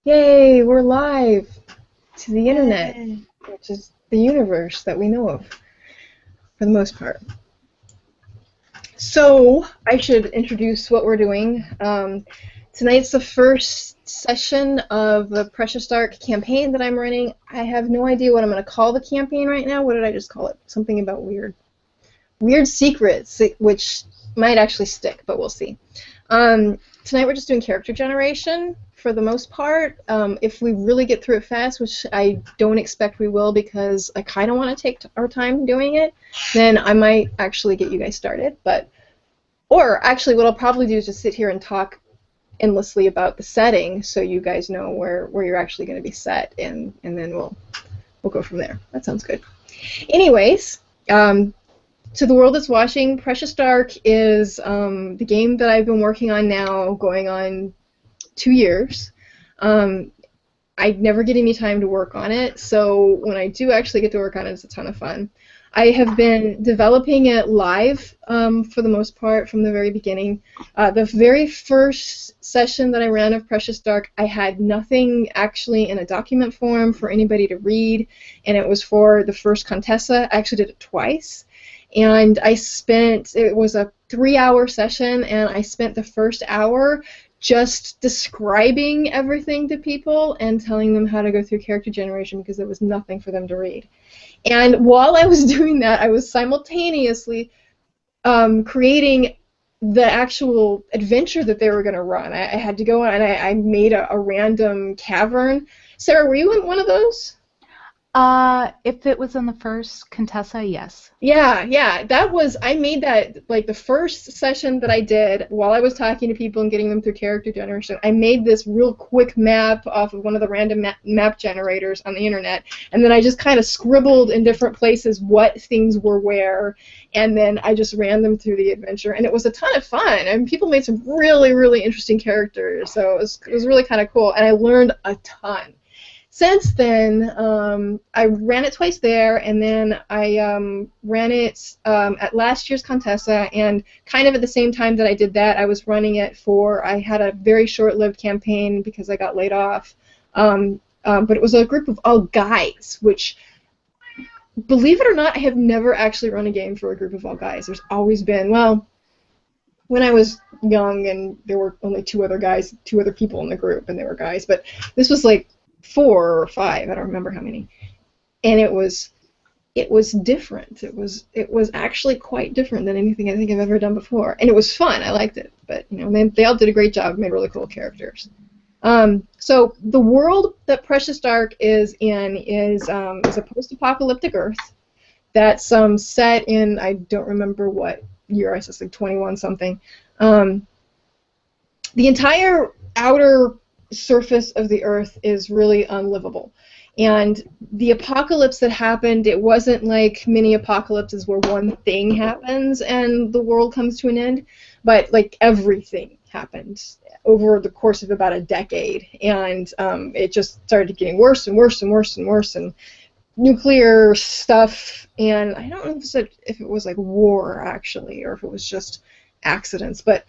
Yay, we're live to the internet, Yay. which is the universe that we know of for the most part. So, I should introduce what we're doing. Tonight's the first session of the Precious Dark campaign that I'm running. I have no idea what I'm going to call the campaign right now. What did I just call it? Something about weird secrets, which might actually stick, but we'll see. Tonight we're just doing character generation for the most part. If we really get through it fast, which I don't expect we will because I kind of want to take our time doing it, then I might actually get you guys started. Or actually what I'll probably do is just sit here and talk endlessly about the setting so you guys know where you're actually going to be set, and then we'll go from there. That sounds good. Anyways, to the world that's watching, Precious Dark is the game that I've been working on now, going on 2 years. I never get any time to work on it, so when I do actually get to work on it, it's a ton of fun. I have been developing it live for the most part from the very beginning. The very first session that I ran of Precious Dark, I had nothing actually in a document form for anybody to read, and it was for the first ConTessa. I actually did it twice. And it was a 3-hour session, and I spent the first hour just describing everything to people and telling them how to go through character generation because there was nothing for them to read. And while I was doing that, I was simultaneously creating the actual adventure that they were going to run. I had to go on, and I made a random cavern. Sarah, were you in one of those? If it was in the first Contessa, yes. Yeah, I made that, like, the first session that I did while I was talking to people and getting them through character generation. I made this real quick map off of one of the random map generators on the internet, and then I just kind of scribbled in different places what things were where, and then I just ran them through the adventure, and it was a ton of fun. I mean, people made some really, really interesting characters, so it was really kind of cool, and I learned a ton. Since then, I ran it twice there, and then I ran it at last year's ConTessa, and kind of at the same time that I did that, I was running it I had a very short-lived campaign because I got laid off, but it was a group of all guys, which, believe it or not, I have never actually run a game for a group of all guys. There's always been, well, when I was young and there were only two other people in the group, and they were guys, but this was like 4 or 5, I don't remember how many, and it was different. It was actually quite different than anything I think I've ever done before, and it was fun. I liked it, but they all did a great job, made really cool characters. So the world that Precious Dark is in is a post-apocalyptic Earth that's set in, I don't remember what year, I said like 21 something. The entire outer surface of the Earth is really unlivable. And the apocalypse that happened, it wasn't like mini apocalypses where one thing happens and the world comes to an end, but like everything happened over the course of about a decade, and it just started getting worse and worse and worse and worse, and nuclear stuff, and I don't know if it was like war actually, or if it was just accidents, but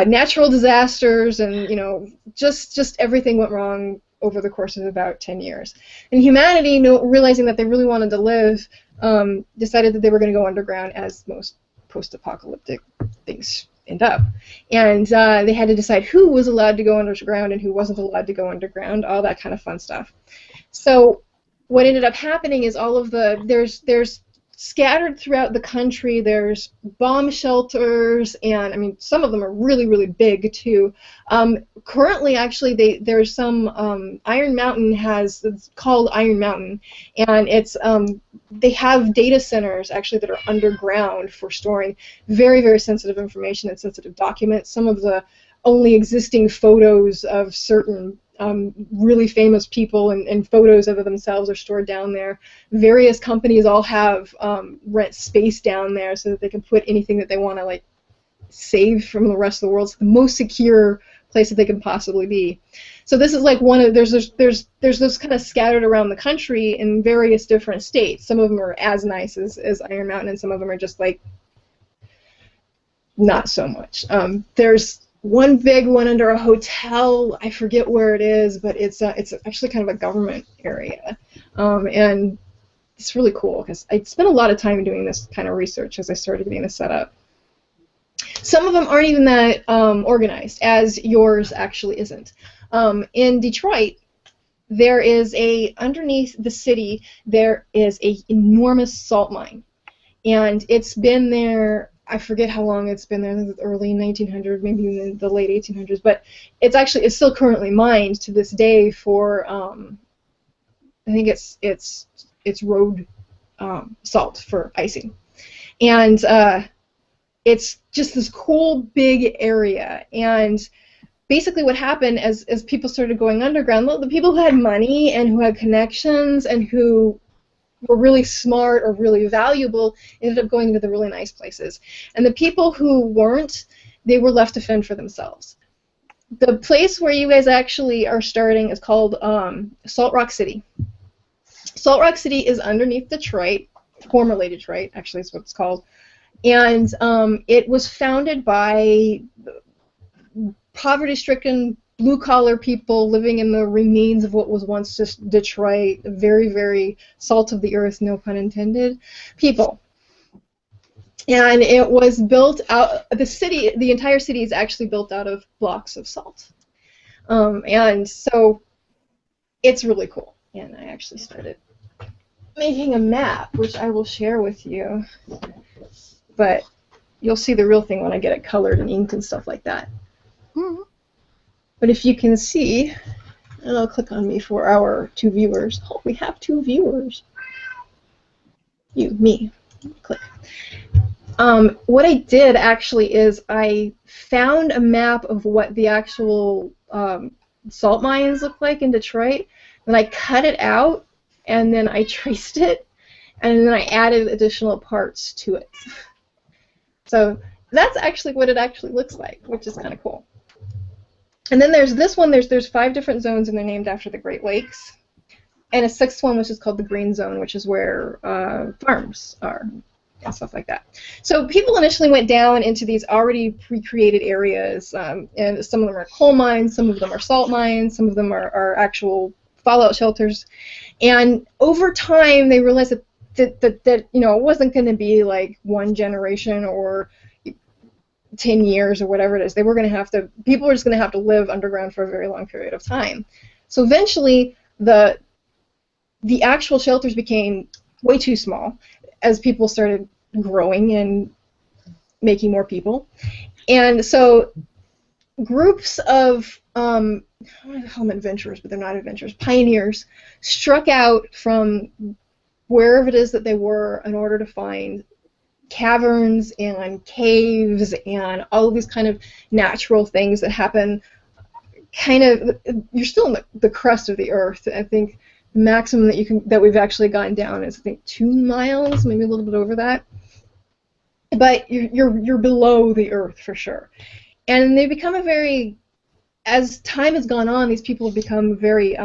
natural disasters, and just everything went wrong over the course of about 10 years. And humanity, realizing that they really wanted to live, decided that they were going to go underground, as most post-apocalyptic things end up. And they had to decide who was allowed to go underground and who wasn't allowed to go underground, all that kind of fun stuff. So what ended up happening is there's scattered throughout the country, there's bomb shelters, and I mean some of them are really, really big too. Currently, actually, there's some Iron Mountain it's called Iron Mountain, and it's they have data centers actually that are underground for storing very, very sensitive information and sensitive documents. Some of the only existing photos of certain really famous people and photos of themselves are stored down there. Various companies all have rent space down there so that they can put anything that they want to like save from the rest of the world. It's the most secure place that they can possibly be. So this is like there's those kind of scattered around the country in various different states. Some of them are as nice as Iron Mountain, and some of them are just like not so much. There's one big one under a hotel. I forget where it is, but it's actually kind of a government area, and it's really cool because I spent a lot of time doing this kind of research as I started getting this set up. Some of them aren't even that organized, as yours actually isn't. In Detroit, there is underneath the city, there is a enormous salt mine, and it's been there. I forget how long it's been there, the early 1900s, maybe even the late 1800s, but it's still currently mined to this day for, I think it's road salt for icing. And it's just this cool big area, and basically what happened as people started going underground, the people who had money and who had connections and who were really smart or really valuable ended up going to the really nice places. And the people who weren't, they were left to fend for themselves. The place where you guys actually are starting is called Salt Rock City. Salt Rock City is underneath Detroit, formerly Detroit, actually is what it's called. And it was founded by poverty-stricken blue-collar people living in the remains of what was once just Detroit, very, very salt of the earth, no pun intended, people. And it was built out, the entire city is actually built out of blocks of salt. And so it's really cool. And I actually started making a map, which I will share with you. But you'll see the real thing when I get it colored and inked and stuff like that. Mm-hmm. But if you can see, and it'll click on me for our 2 viewers. Oh, we have 2 viewers. Me. Click. What I did actually is I found a map of what the actual salt mines look like in Detroit, then I cut it out, and then I traced it, and then I added additional parts to it. So that's actually what it actually looks like, which is kind of cool. And then there's this one, there's 5 different zones, and they're named after the Great Lakes. And a 6th one, which is called the Green Zone, which is where farms are and stuff like that. So people initially went down into these already pre-created areas, and some of them are coal mines, some of them are salt mines, some of them are actual fallout shelters. And over time, they realized that you know, it wasn't going to be like one generation or 10 years or whatever it is. They were going to have to, people were just going to have to live underground for a very long period of time. So eventually, the actual shelters became way too small as people started growing and making more people. And so groups of, I don't want to call them adventurers, but they're not adventurers, pioneers, struck out from wherever it is that they were in order to find caverns and caves and all of these kind of natural things that happen kind of, you're still in the crust of the earth. I think the maximum that we've actually gotten down is, I think, 2 miles, maybe a little bit over that. But you're below the earth for sure. And they become as time has gone on, these people have become very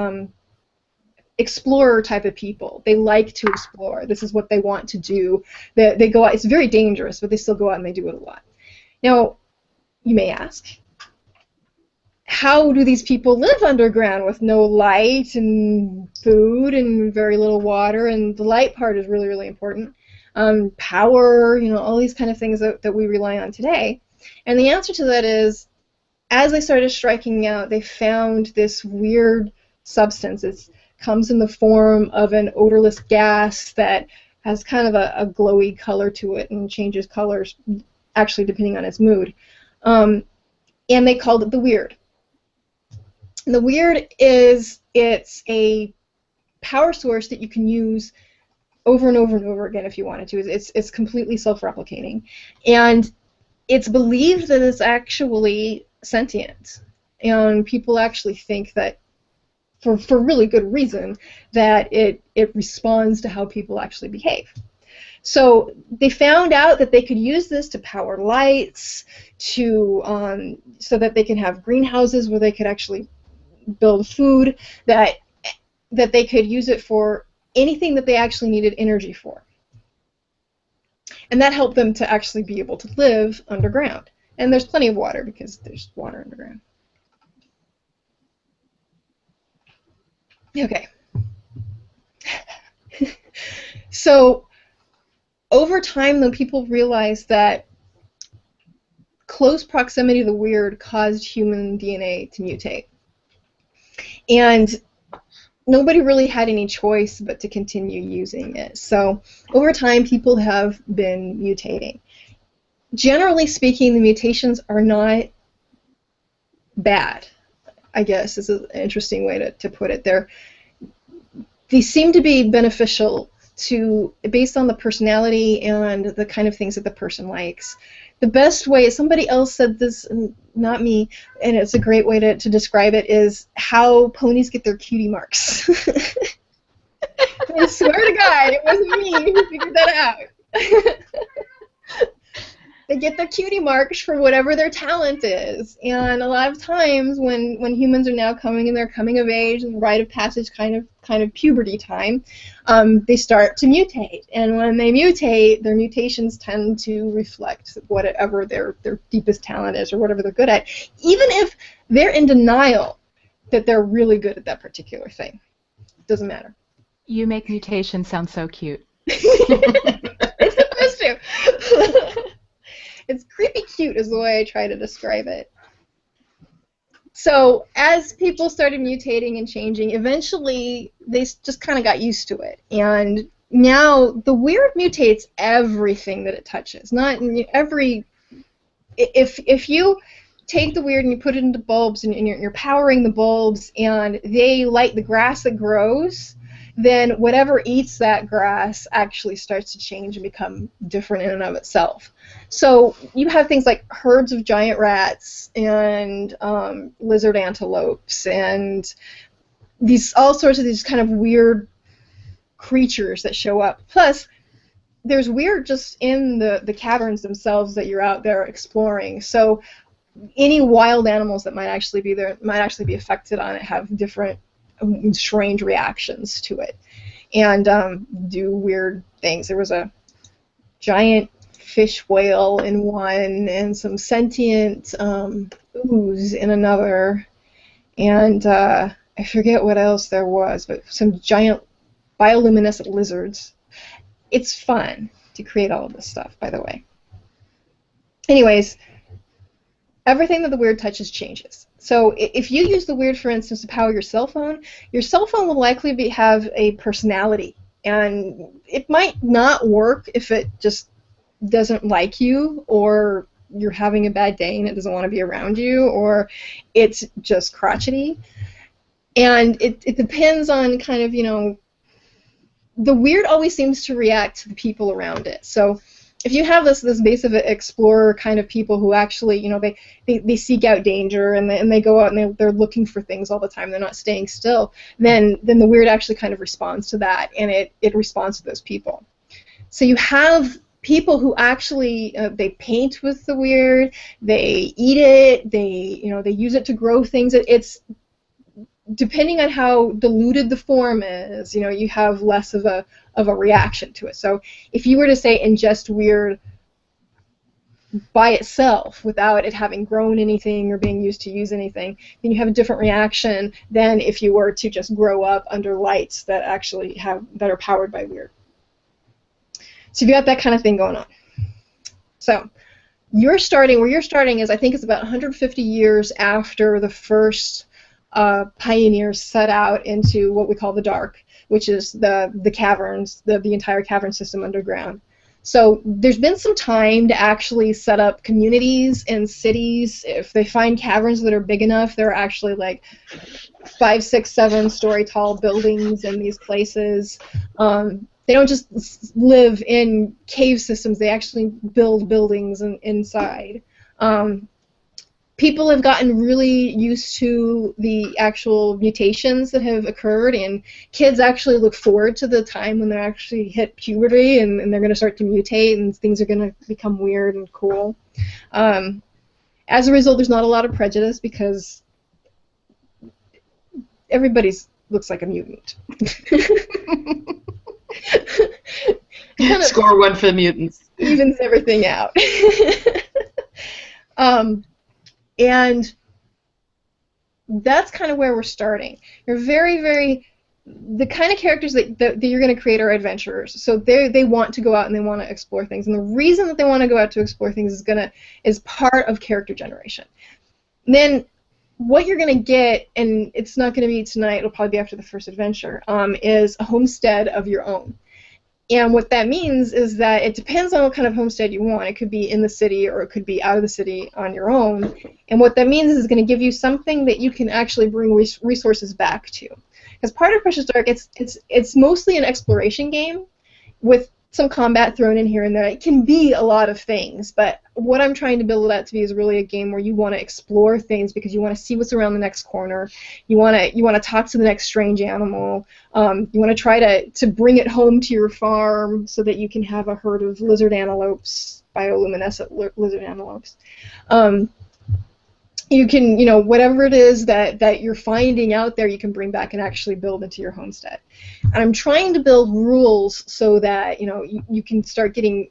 explorer type of people. They like to explore. This is what they want to do. They go out. It's very dangerous, but they still go out and they do it a lot. Now, you may ask, how do these people live underground with no light and food and very little water? And the light part is really, really important. Power, you know, all these kind of things that we rely on today. And the answer to that is, as they started striking out, they found this weird substance. It comes in the form of an odorless gas that has kind of a glowy color to it and changes colors actually depending on its mood. And they called it the weird. And the weird is, it's a power source that you can use over and over and over again if you wanted to. It's completely self-replicating. And it's believed that it's actually sentient. And people actually think that, for really good reason, that it responds to how people actually behave. So they found out that they could use this to power lights, so that they can have greenhouses where they could actually build food, that they could use it for anything that they actually needed energy for. And that helped them to actually be able to live underground. And there's plenty of water because there's water underground. Okay. So over time, though, people realized that close proximity to the weird caused human DNA to mutate. And nobody really had any choice but to continue using it. So over time, people have been mutating. Generally speaking, the mutations are not bad, I guess is an interesting way to put it. They seem to be beneficial based on the personality and the kind of things that the person likes. The best way, somebody else said this, not me, and it's a great way to describe it, is how ponies get their cutie marks. I swear to God, it wasn't me who figured that out. They get their cutie marks for whatever their talent is, and a lot of times when humans are now coming in their coming of age and rite of passage kind of puberty time, they start to mutate, and when they mutate, their mutations tend to reflect whatever their deepest talent is or whatever they're good at, even if they're in denial that they're really good at that particular thing. It doesn't matter. You make mutation sound so cute. It's supposed to. It's creepy cute is the way I try to describe it. So as people started mutating and changing, eventually they just kind of got used to it. And now the weird mutates everything that it touches. Not every... If you take the weird and you put it into bulbs and you're powering the bulbs and they light the grass that grows, then whatever eats that grass actually starts to change and become different in and of itself. So you have things like herds of giant rats and lizard antelopes and all sorts of these kind of weird creatures that show up. Plus, there's weird just in the caverns themselves that you're out there exploring. So any wild animals that might actually be there might actually be affected on it have different strange reactions to it and do weird things. There was a giant fish whale in one and some sentient ooze in another, and I forget what else there was, but some giant bioluminescent lizards. It's fun to create all of this stuff, by the way. Anyways, everything that the weird touches changes. So if you use the weird, for instance, to power your cell phone will likely have a personality. And it might not work if it just doesn't like you, or you're having a bad day and it doesn't want to be around you, or it's just crotchety. And it depends on kind of, the weird always seems to react to the people around it. So if you have this base of explorer kind of people who actually, they seek out danger and they go out and they're looking for things all the time, they're not staying still, then the weird actually kind of responds to that, and it responds to those people. So you have people who actually, they paint with the weird, they eat it, they use it to grow things. It's depending on how diluted the form is, you have less of a reaction to it. So if you were to say ingest weird by itself without it having grown anything or being used to use anything, then you have a different reaction than if you were to just grow up under lights that actually that are powered by weird. So you've got that kind of thing going on. So where you're starting is, I think it's about 150 years after the first pioneers set out into what we call the dark, which is the caverns, the entire cavern system underground. So there's been some time to actually set up communities and cities. If they find caverns that are big enough, there are actually like 5, 6, 7 story tall buildings in these places. They don't just live in cave systems, they actually build buildings inside. People have gotten really used to the actual mutations that have occurred, and kids actually look forward to the time when they actually hit puberty and they're going to start to mutate and things are going to become weird and cool. As a result, there's not a lot of prejudice because everybody looks like a mutant. Score 1 for the mutants. Evens everything out. And that's kind of where we're starting. You're very, very, the kind of characters that you're going to create are adventurers. So they want to go out and they want to explore things. And the reason that they want to go out to explore things is part of character generation. And then what you're going to get, and it's not going to be tonight, it'll probably be after the first adventure, is a homestead of your own. And what that means is that it depends on what kind of homestead you want. It could be in the city or it could be out of the city on your own. And what that means is it's going to give you something that you can actually bring resources back to. Because part of Precious Dark, it's mostly an exploration game with some combat thrown in here and there. It can be a lot of things, but what I'm trying to build it out to be is really a game where you want to explore things because you want to see what's around the next corner. You want to talk to the next strange animal. You want to try to bring it home to your farm so that you can have a herd of lizard antelopes, bioluminescent lizard antelopes. You can, whatever it is that you're finding out there, you can bring back and actually build into your homestead. And I'm trying to build rules so that, you can start getting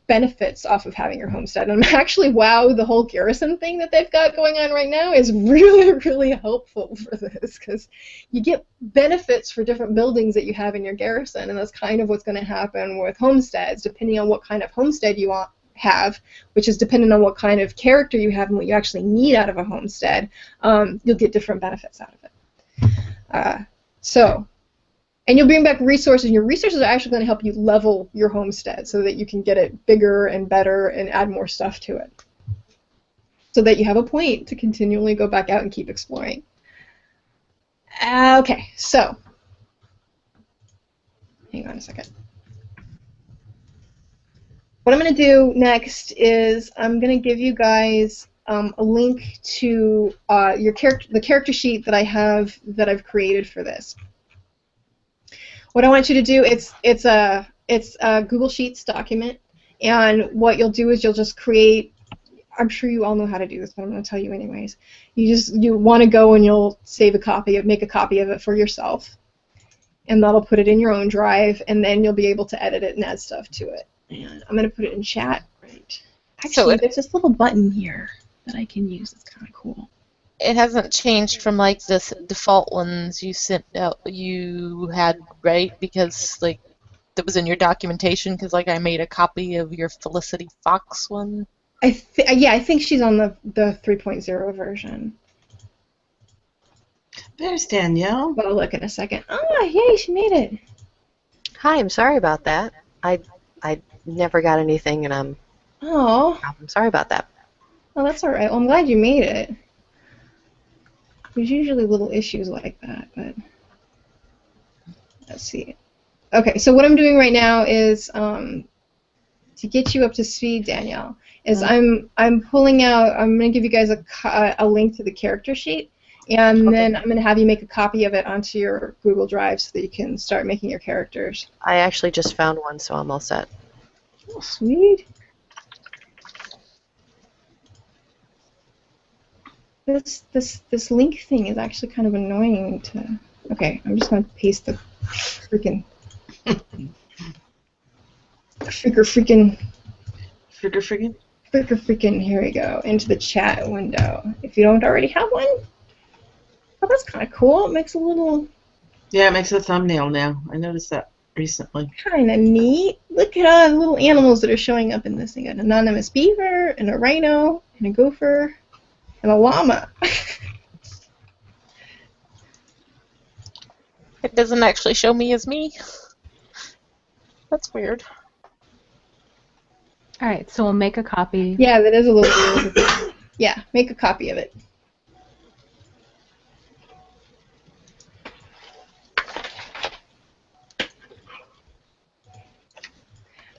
benefits off of having your homestead. And I'm actually, the whole garrison thing that they've got going on right now is really, really helpful for this, because you get benefits for different buildings that you have in your garrison, and that's kind of what's going to happen with homesteads, depending on what kind of homestead you have, which is dependent on what kind of character you have and what you actually need out of a homestead. You'll get different benefits out of it. And you'll bring back resources, and your resources are actually going to help you level your homestead so that you can get it bigger and better and add more stuff to it, so that you have a point to continually go back out and keep exploring. Okay, so hang on a second. What I'm going to do next is I'm going to give you guys a link to the character sheet that I've created for this. What I want you to do, it's a Google Sheets document, and what you'll do is you'll just create. I'm sure you all know how to do this, but I'm going to tell you anyways. You want to go and you'll make a copy of it for yourself, and that'll put it in your own drive, and then you'll be able to edit it and add stuff to it. And I'm going to put it in chat. Right. Actually, there's this little button here that I can use. It's kind of cool. It hasn't changed from like the default ones you sent out. You had, right? Because like that was in your documentation. Because like I made a copy of your Felicity Fox one. I think she's on the 3.0 version. There's Danielle. Well, I'll look in a second. Oh, yay, she made it. Hi, I'm sorry about that. I never got anything, and I'm sorry about that. Oh, that's all right. Well, I'm glad you made it. There's usually little issues like that, but let's see. Okay, so what I'm doing right now is to get you up to speed, Danielle. I'm pulling out. I'm going to give you guys a link to the character sheet, and then I'm going to have you make a copy of it onto your Google Drive so that you can start making your characters. I actually just found one, so I'm all set. Oh, sweet. This link thing is actually kind of annoying to. Okay, I'm just going to paste the freaking. Here we go, into the chat window. If you don't already have one. Oh, that's kind of cool. It makes a little. Yeah, it makes a thumbnail now. I noticed that recently. Kind of neat. Look at all the little animals that are showing up in this thing. An anonymous beaver, and a rhino, and a gopher, and a llama. It doesn't actually show me as me. That's weird. All right, so we'll make a copy. Yeah, that is a little weird. Yeah, make a copy of it.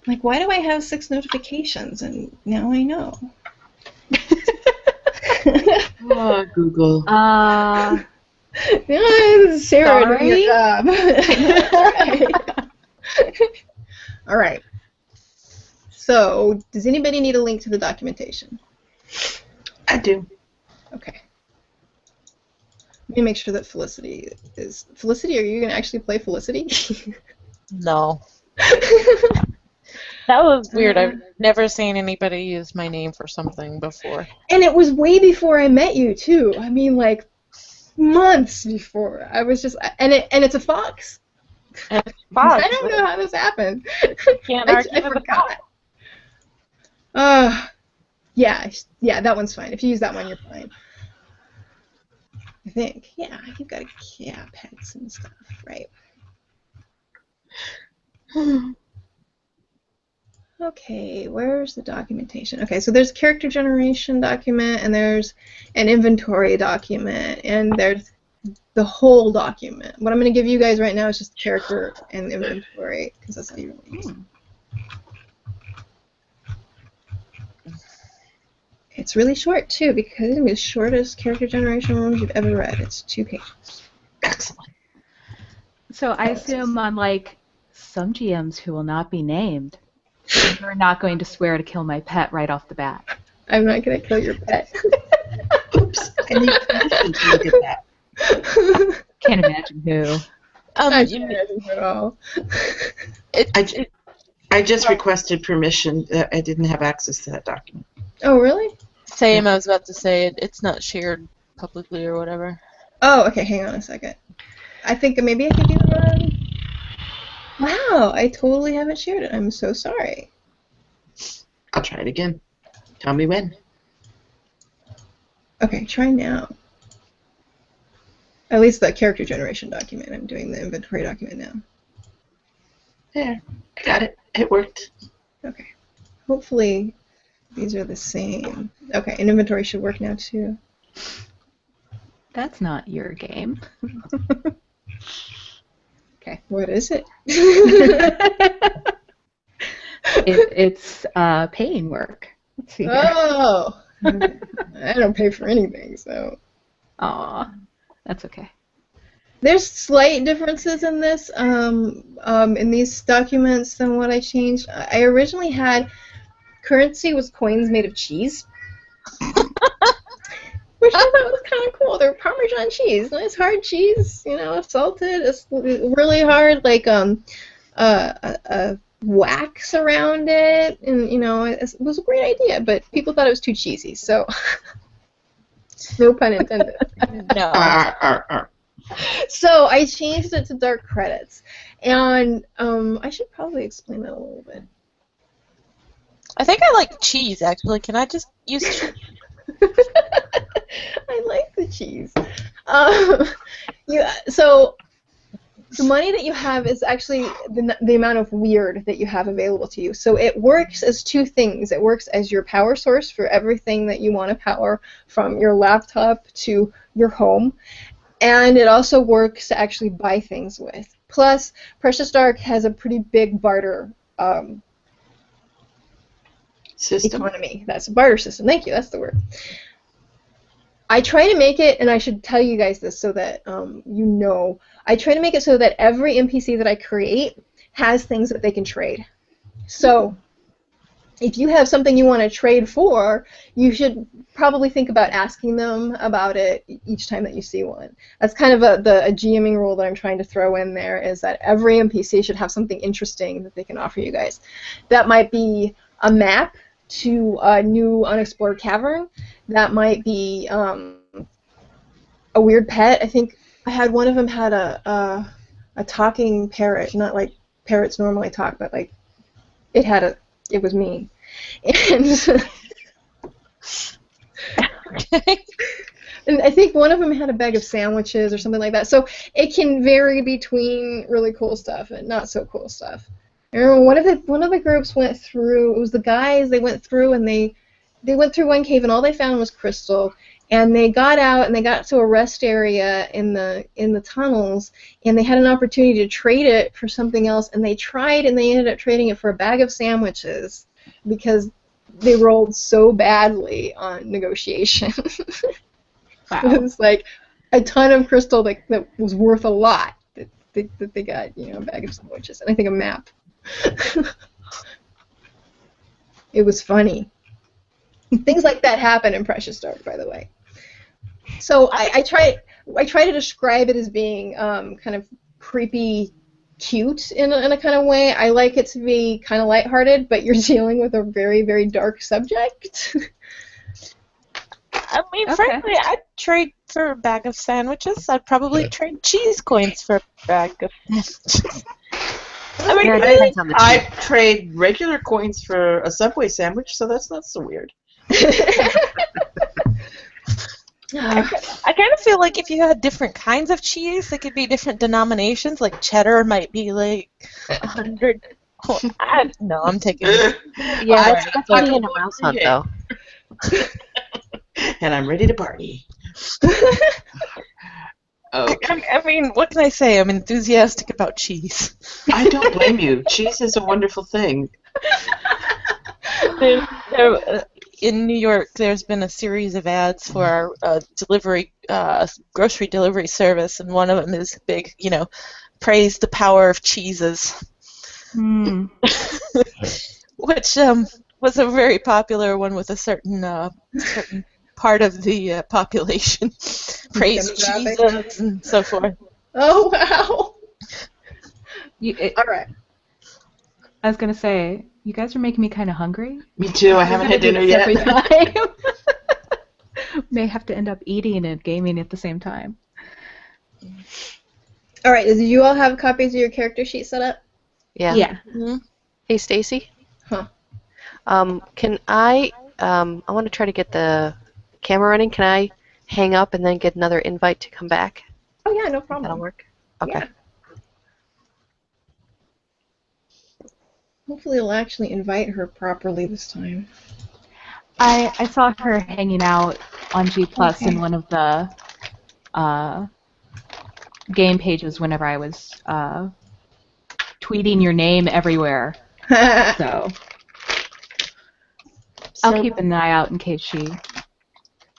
Like, why do I have 6 notifications? And now I know. Oh, Google. Sarah doing your job. All right. All right. So, does anybody need a link to the documentation? I do. Okay. Let me make sure that Felicity is... Felicity, are you going to actually play Felicity? No. That was weird. I've never seen anybody use my name for something before. And it was way before I met you too. I mean, like months before. I was just, and it's a fox. And it's Fox. I don't know how this happened. Can't I argue with forgot. Yeah, that one's fine. If you use that one, you're fine. I think. Yeah, you've got pets and stuff, right? Okay, where's the documentation? Okay, so there's a character generation document, and there's an inventory document, and there's the whole document. What I'm going to give you guys right now is just character and inventory, because that's all you really use. It's really short, too, because it's the shortest character generation ones you've ever read. It's 2 pages. Excellent. So I assume, unlike some GMs who will not be named, you're not going to swear to kill my pet right off the bat. I'm not going to kill your pet. Oops. I need permission to look at that. Can't imagine who. I can't imagine at all. I just requested permission. I didn't have access to that document. Oh, really? Same, I was about to say it's not shared publicly or whatever. Oh, okay, hang on a second. I think maybe I could do the wrong. Wow, I totally haven't shared it. I'm so sorry. I'll try it again. Tell me when. Okay, try now. At least the character generation document. I'm doing the inventory document now. There. I got it. It worked. Okay. Hopefully these are the same. Okay, and inventory should work now too. That's not your game. Okay, what is it? It's paying work. Let's see here. Oh! I don't pay for anything, so. Aw, that's okay. There's slight differences in this, in these documents than what I changed. I originally had currency was coins made of cheese, which I thought was kind of cool. They're Parmesan cheese, nice hard cheese, salted. It's really hard, like a wax around it, and it was a great idea. But people thought it was too cheesy, so no pun intended. No. So I changed it to dark credits, and I should probably explain that a little bit. I think I like cheese, actually. Can I just use cheese? I like the cheese. So the money that you have is actually the amount of weird that you have available to you. So it works as 2 things. It works as your power source for everything that you want to power, from your laptop to your home. And it also works to actually buy things with. Plus, Precious Dark has a pretty big barter System. economy. That's a barter system. Thank you. That's the word. I try to make it, and I should tell you guys this so that I try to make it so that every NPC that I create has things that they can trade. So if you have something you want to trade for, you should probably think about asking them about it each time that you see one. That's kind of a GMing rule that I'm trying to throw in there, is that every NPC should have something interesting that they can offer you guys. That might be a map to a new unexplored cavern. That might be a weird pet. I think I had one of them had a talking parrot, not like parrots normally talk, but like it was me. And and I think one of them had a bag of sandwiches or something like that. So it can vary between really cool stuff and not so cool stuff. I remember one of the groups went through. It was the guys. They went through and they went through one cave and all they found was crystal. And they got out and they got to a rest area in the tunnels, and they had an opportunity to trade it for something else. And they tried, and they ended up trading it for a bag of sandwiches because they rolled so badly on negotiation. Wow. It was like a ton of crystal that was worth a lot that they got, a bag of sandwiches, and I think a map. It was funny. Things like that happen in Precious Dark, by the way. So I try to describe it as being kind of creepy cute in a kind of way. I like it to be kind of lighthearted, but you're dealing with a very, very dark subject. I mean, Okay. frankly, I'd trade for a bag of sandwiches. I'd probably trade cheese coins for a bag of sandwiches. I mean, Yeah, it really? depends on the I cheese. trade regular coins for a Subway sandwich, so that's not so weird. I kind of feel like if you had different kinds of cheese, they could be different denominations. Like cheddar might be like 100. No, I'm taking it. Yeah, Alright, that's but- being a mouse hunt, though. And I'm ready to party. Oh, I mean, what can I say? I'm enthusiastic about cheese. I don't blame you. Cheese is a wonderful thing. In New York, there's been a series of ads for our grocery delivery service, and one of them is big, praise the power of cheeses, Hmm. which was a very popular one with a certain part of the population. Praise Demographic. cheeses and so forth. Oh, wow. I All right. was gonna say, you guys are making me kind of hungry. Me too. I We're haven't gonna had do dinner this yet. every time. May have to end up eating and gaming at the same time. All right. Did you all have copies of your character sheet set up? Yeah. Mhm. Hey, Stacy. Huh. Can I want to try to get the camera running. Can I hang up and then get another invite to come back? Oh, yeah, no That'll problem. work? Okay. Yeah. Hopefully it'll actually invite her properly this time. I saw her hanging out on G Plus Okay. in one of the game pages whenever I was tweeting your name everywhere. So I'll keep an eye out in case she.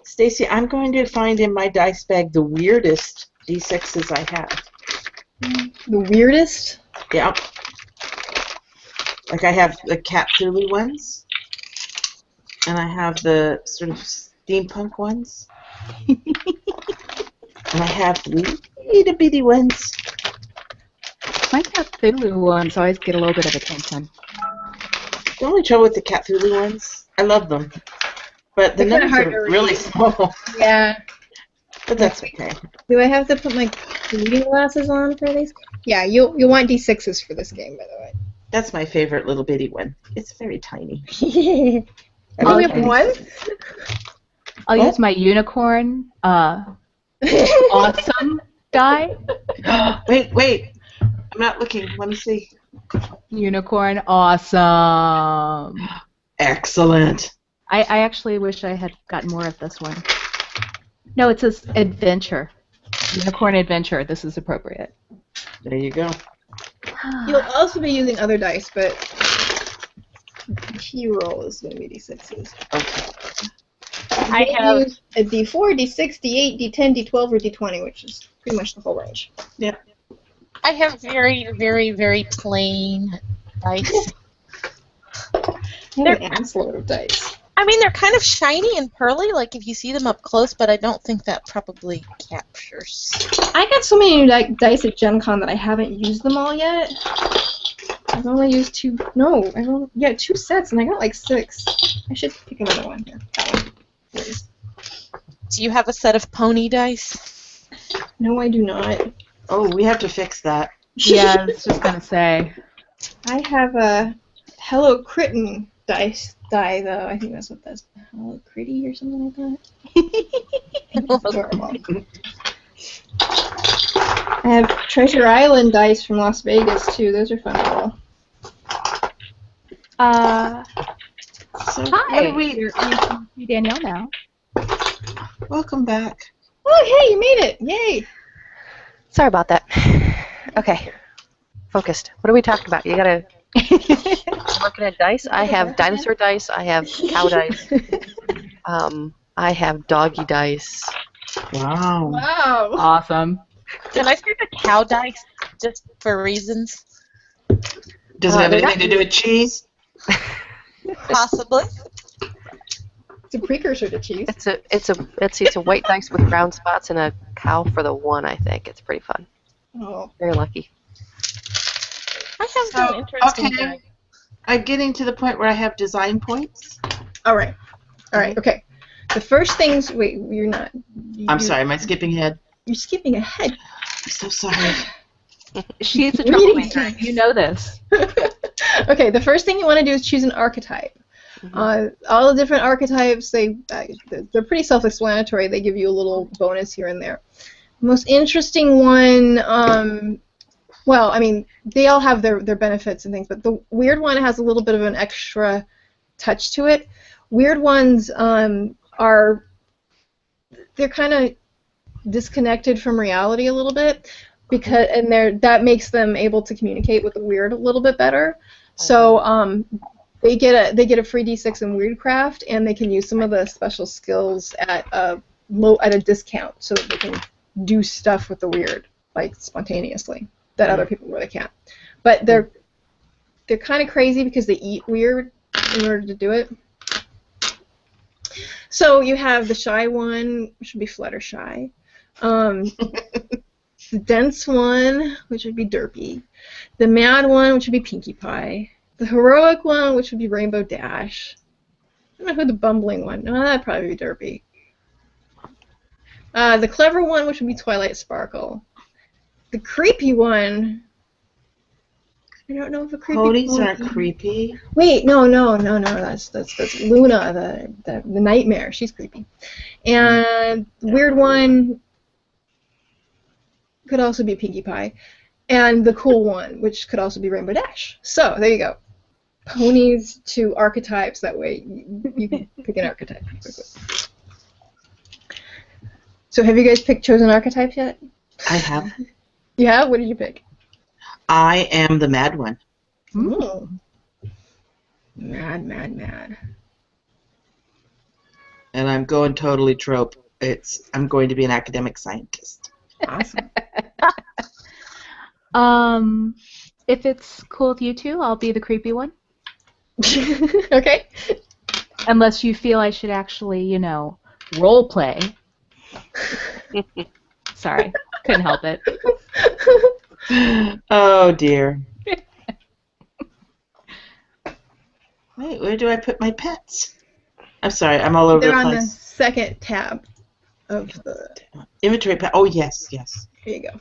Stacy, I'm going to find in my dice bag the weirdest D6s I have. The weirdest? Yeah. Like I have the Cthulhu ones, and I have the sort of steampunk ones, and I have the itty bitty ones. My Cthulhu ones always get a little bit of attention. The only trouble with the Cthulhu ones, I love them, but the They're kinda numbers hard are to really read. small. Yeah. But that's okay. Do I have to put my reading glasses on for these? Yeah, you'll want D6s for this game, by the That's my favorite little bitty one. It's very tiny. way. I Oh, only yeah. have one? I'll What? use my unicorn awesome die. Wait. I'm not looking. Let me see. Unicorn awesome. Excellent. I actually wish I had gotten more of this one. No, it says adventure. Unicorn adventure. This is appropriate. There you go. You'll also be using other dice, but key roll is going to be D6s. Okay. I You can have- use a D4, D6, D8, D10, D12, or D20, which is pretty much the whole range. I have very, very, very plain dice. An ass load of dice. I mean, they're kind of shiny and pearly, like if you see them up close, but I don't think that probably captures. I got so many dice at Gen Con that I haven't used them all yet. I've only used two. No, two sets, and I got like 6. I should pick another one here. That one. Please. Do you have a set of pony dice? No, I do not. Oh, we have to fix that. Yeah, I was just gonna say. I have a Hello Critten die though. I think that's what that's Hello Critty or something like that. It's adorable. I have Treasure Island dice from Las Vegas too. Those are fun to roll. So, Hi. what do You can see Danielle now. welcome back. Oh, hey, you made it! Yay! Sorry about that. Okay. Focused. What are we talking about? You gotta. I'm looking at dice. I have dinosaur dice. I have cow dice. I have doggy dice. Wow. Wow. Awesome. Can I see the cow dice just for reasons? Does it have they're anything to do with cheese? Possibly. It's a precursor to cheese. It's a white dice with brown spots and a cow for the one. I think it's pretty fun. Oh. Very lucky. I have an interesting okay. guy. I'm getting to the point where I have design points. All right. Okay. The first things. Wait, you're not. I'm sorry. Am I skipping ahead? You're skipping ahead. I'm so sorry. She's a Reading troublemaker. You know this. Okay. The first thing you want to do is choose an archetype. All the different archetypes, they're pretty self-explanatory. They give you a little bonus here and there. The most interesting one, well, I mean, they all have their benefits and things, but the weird one has a little bit of an extra touch to it. Weird ones they're kind of disconnected from reality a little bit, that makes them able to communicate with the weird a little bit better. So they get a free D6 in Weirdcraft, and they can use some of the special skills at a discount, so that they can do stuff with the weird, like spontaneously, that other people really can't. But they're kind of crazy because they eat weird in order to do it. So you have the shy one, which would be Fluttershy. The dense one, which would be Derpy. The mad one, which would be Pinkie Pie. The heroic one, which would be Rainbow Dash. I don't know who the bumbling one. No, that'd probably be Derpy. The clever one, which would be Twilight Sparkle. The creepy one. I don't know if a creepy Ponies aren't creepy. Wait, no. That's Luna, the nightmare. She's creepy. And the weird one could also be Pinkie Pie. And the cool one, which could also be Rainbow Dash. So, there you go. Ponies to archetypes. That way you can pick an archetype quickly. So, have you guys chosen archetypes yet? I have. You have? What did you pick? I am the mad one. Ooh. Mad. And I'm going totally trope. I'm going to be an academic scientist. Awesome. If it's cool with you two, I'll be the creepy one. Okay. Unless you feel I should actually, role play. Sorry, couldn't help it. Oh dear. Wait, where do I put my pets? I'm sorry, I'm all over They're the on the place. second tab of the. Inventory pet. Oh yes. Here you go.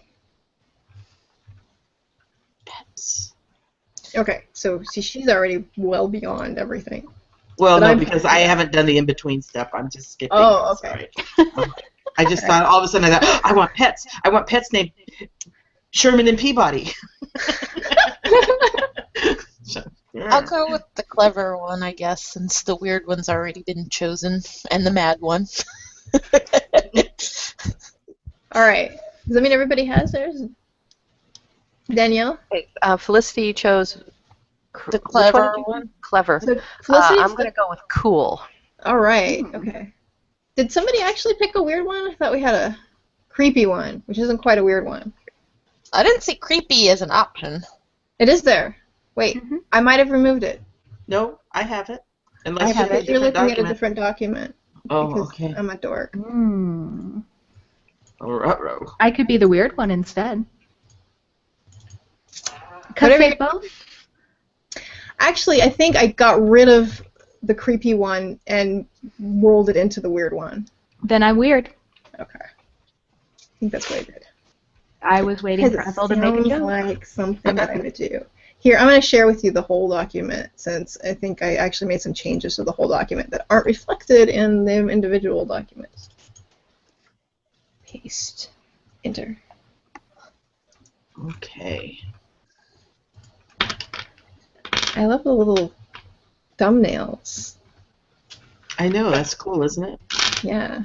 Pets. Okay, so see, she's already well beyond everything. Well, But no, I'm- because I haven't done the in-between stuff. I'm just skipping. Oh, I'm okay. sorry. I just thought all of a sudden I thought, I want pets. I want pets named Sherman and Peabody. I'll go with the clever one, I guess, since the weird one's already been chosen, and the mad one. All right. Does that mean everybody has theirs? Danielle? Okay, Felicity chose The which clever did you- one. Clever. So Felicity's I'm going to go with cool. All right. Okay. Did somebody actually pick a weird one? I thought we had a creepy one, which isn't quite a weird one. I didn't see creepy as an option. It is there. Wait, I might have removed it. No, I have it. I Unless have you it. You're have looking a at a different different document. document. Oh, Because okay. I'm a dork. Ruh-roh. I could be the weird one instead. Because Whatever they you- both. Actually, I think I got rid of the creepy one and rolled it into the weird one. Then I'm weird. Okay. I think that's what I did. I was waiting for Because Ethel it to make a sounds joke. like something that I would do. Here, I'm going to share with you the whole document, since I think I actually made some changes to the whole document that aren't reflected in the individual documents. Paste. Enter. Okay. I love the little thumbnails. I know, that's cool, isn't it? Yeah.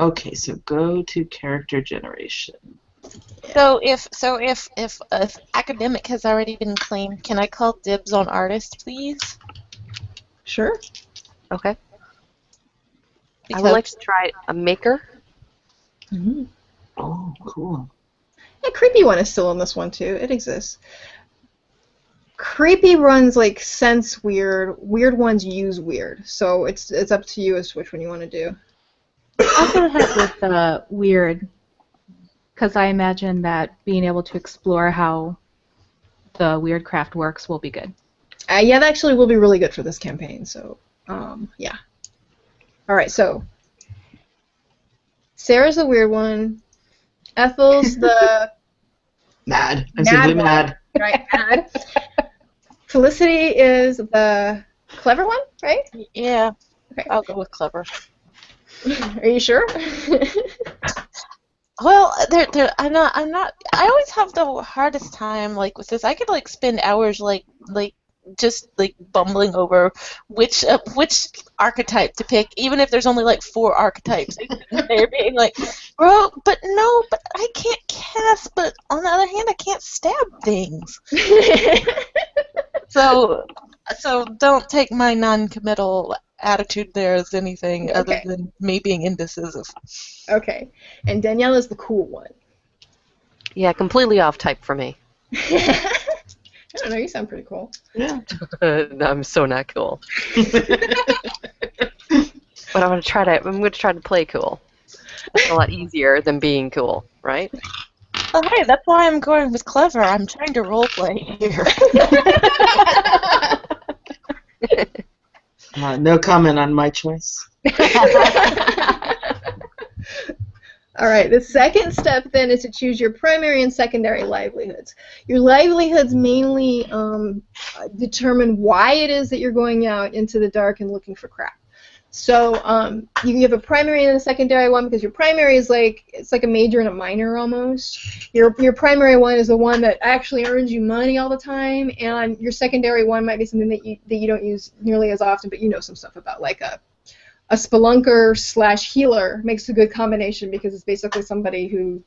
Okay, so go to character generation. So if academic has already been claimed, can I call dibs on artist, please? Sure. Okay. I Because would like to try a maker. Mm-hmm. Oh, cool. The creepy one is still in this one, too. It exists. Creepy runs like sense weird. Weird ones use weird. So it's up to you as to which one you want to do. I'll go ahead with weird, because I imagine that being able to explore how the weird craft works, we'll be good. Yeah, that actually will be really good for this campaign. So, yeah. All right, so Sarah's the weird one. Ethel's the Mad. I'm Mad simply one. mad. right, mad. Felicity is the clever one, right? Yeah, Okay. I'll go with clever. Are you sure? Well, I'm not. I always have the hardest time like with this. I could like spend hours just like bumbling over which archetype to pick, even if there's only like 4 archetypes. They're being like, bro, but I can't cast. But on the other hand, I can't stab things. So don't take my non-committal attitude there as anything other Okay. than me being indecisive. Okay. And Danielle is the cool one. Yeah, completely off type for me. I don't know, you sound pretty cool. Yeah. I'm so not cool. But I'm gonna try to play cool. That's a lot easier than being cool, right? Oh, hey, that's why I'm going with clever. I'm trying to roleplay here. No comment on my choice. All right, the second step then is to choose your primary and secondary livelihoods. Your livelihoods mainly determine why it is that you're going out into the dark and looking for crap. So you have a primary and a secondary one because your primary is it's like a major and a minor almost. Your primary one is the one that actually earns you money all the time, and your secondary one might be something that you don't use nearly as often, but you know some stuff about, like a spelunker / healer makes a good combination because it's basically somebody who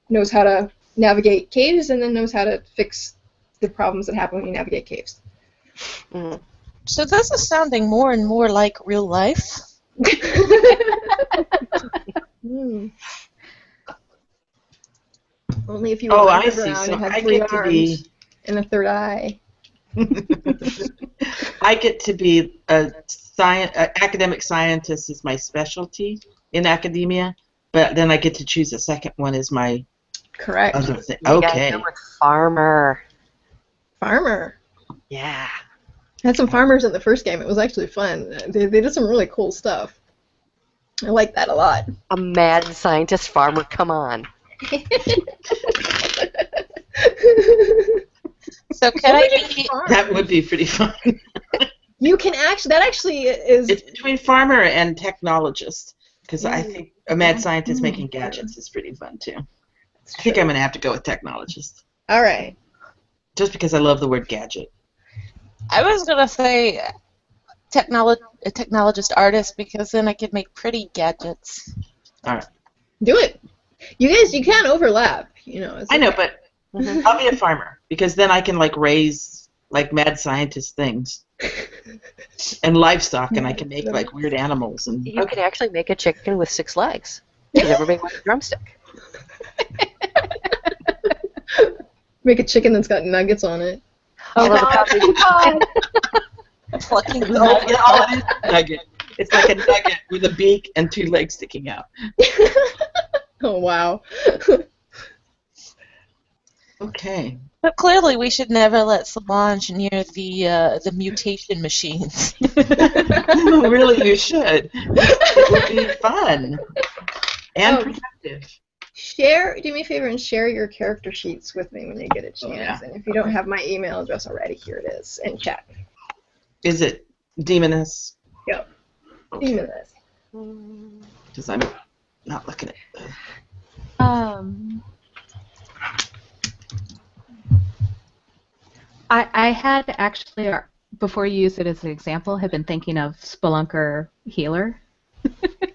knows how to navigate caves and then knows how to fix the problems that happen when you navigate caves. Mm. So this is sounding more and more like real life. Only if you were I running see. around So and had I 3 get to arms be. and a 3rd eye. I get to be a academic scientist is my specialty in academia, but then I get to choose a second one as my Correct. other thing. You gotta Okay. go with farmer. Farmer. Yeah. Had some farmers in the first game. It was actually fun. They did some really cool stuff. I like that a lot. A mad scientist farmer, come on. So can I be? That would be pretty fun. You can actually is. It's between farmer and technologist, because I think a mad scientist making gadgets is pretty fun too. I think I'm going to have to go with technologist. All right. Just because I love the word gadget. I was gonna say a technologist artist because then I could make pretty gadgets. All right. Do it. You guys, you can't overlap. It's I know, okay. but I'll be a farmer because then I can raise mad scientist things and livestock, and I can make weird animals and. You can actually make a chicken with 6 legs because everybody wants a drumstick. Make a chicken that's got nuggets on it. Although the Plucking All it is a nugget. It's like a nugget with a beak and 2 legs sticking out. Oh wow. Okay. But clearly, we should never let Solange near the mutation machines. Really, you should. It would be fun and productive. Do me a favor and share your character sheets with me when you get a chance. Yeah. And if you don't have my email address already, here it is in chat. Is it Demoness? Yep. Okay. Demoness. Because I'm not looking at it. I had actually, before you used it as an example, had been thinking of Spelunker Healer.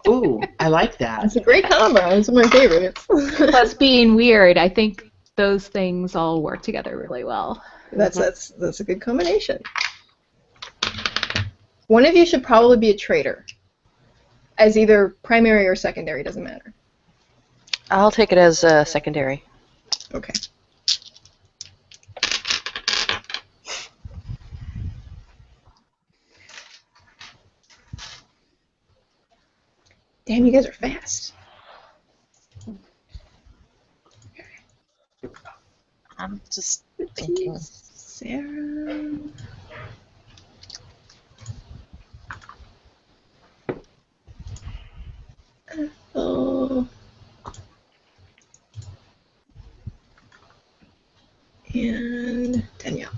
Ooh, I like that. It's a great combo. It's one of my favorites. Plus being weird, I think those things all work together really well. That's a good combination. One of you should probably be a traitor, as either primary or secondary. Doesn't matter. I'll take it as secondary. Okay. Damn, you guys are fast. I'm just thinking. Sarah. Oh. And Danielle.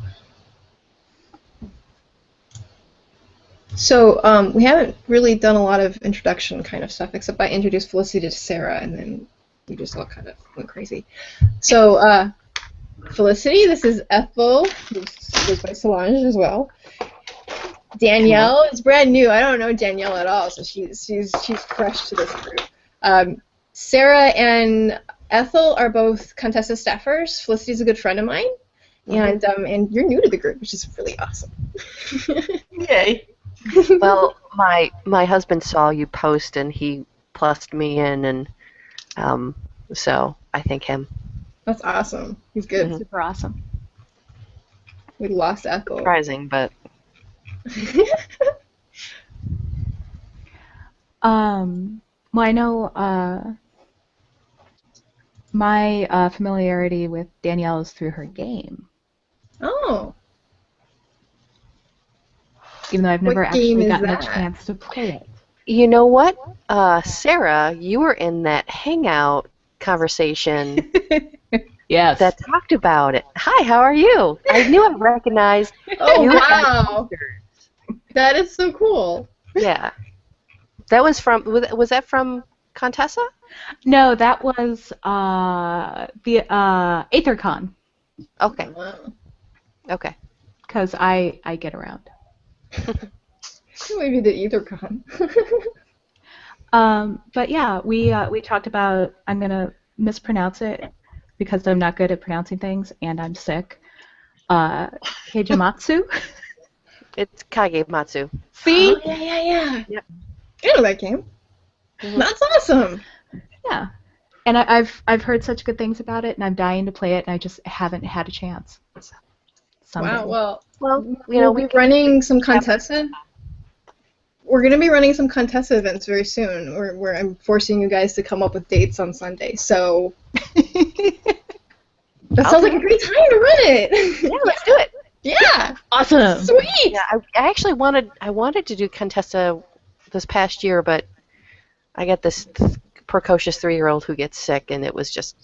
So we haven't really done a lot of introduction kind of stuff, except I introduced Felicity to Sarah, and then we just all kind of went crazy. So Felicity, this is Ethel, who goes by Solange as well. Danielle is brand new. I don't know Danielle at all, so she's fresh to this group. Sarah and Ethel are both ConTessa staffers. Felicity's a good friend of mine, and you're new to the group, which is really awesome. Yay. Well, my husband saw you post and he plussed me in, and so I thank him. That's awesome. He's good. Super awesome. We lost Ethel. Surprising, but Well, I know my familiarity with Danielle is through her game, Oh. even though I've never What game actually is gotten a that? chance to play it. you know what? Sarah, you were in that hangout conversation Yes. that talked about it. Hi, how are you? I knew I recognized Oh, you. wow. That is so cool. Yeah. That was was that from ConTessa? No, that was the AetherCon, Okay. Wow. Okay. because I get around. Maybe the EtherCon. But yeah, we talked about, I'm gonna mispronounce it because I'm not good at pronouncing things and I'm sick. Heijimatsu. It's Kagematsu. See? Oh, yeah. Yep. I know that game. Mhm. That's awesome. Yeah. And I've heard such good things about it, and I'm dying to play it, and I just haven't had a chance. So, someday. Wow. Well, Well, you know, we'll be running some ConTessa. We're going to be running some ConTessa events very soon, where I'm forcing you guys to come up with dates on Sunday. So that sounds like a great time to run it. yeah, let's do it. Yeah. Awesome. Sweet. Yeah, I actually wanted to do ConTessa this past year, but I got this precocious 3-year-old who gets sick, and it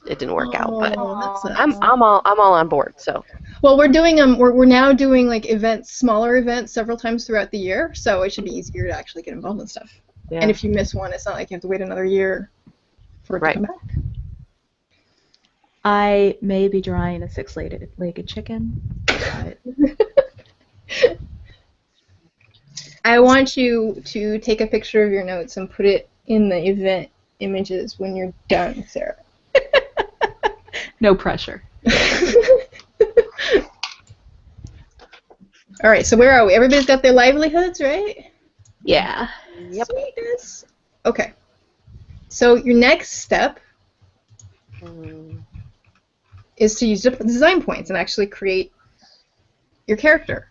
didn't work out. But Oh, that sucks. I'm all on board. So Well, we're doing we're now doing like events, smaller events, several times throughout the year, so it should be easier to actually get involved in stuff. yeah. And if you miss one, it's not like you have to wait another year for it to Right. come back. I may be drawing a 6-legged chicken. But I want you to take a picture of your notes and put it in the event images when you're done, Sarah. no pressure. All right, so where are we? Everybody's got their livelihoods, right? Yeah. Yep. Sweetness. Okay. So your next step is to use design points and actually create your character.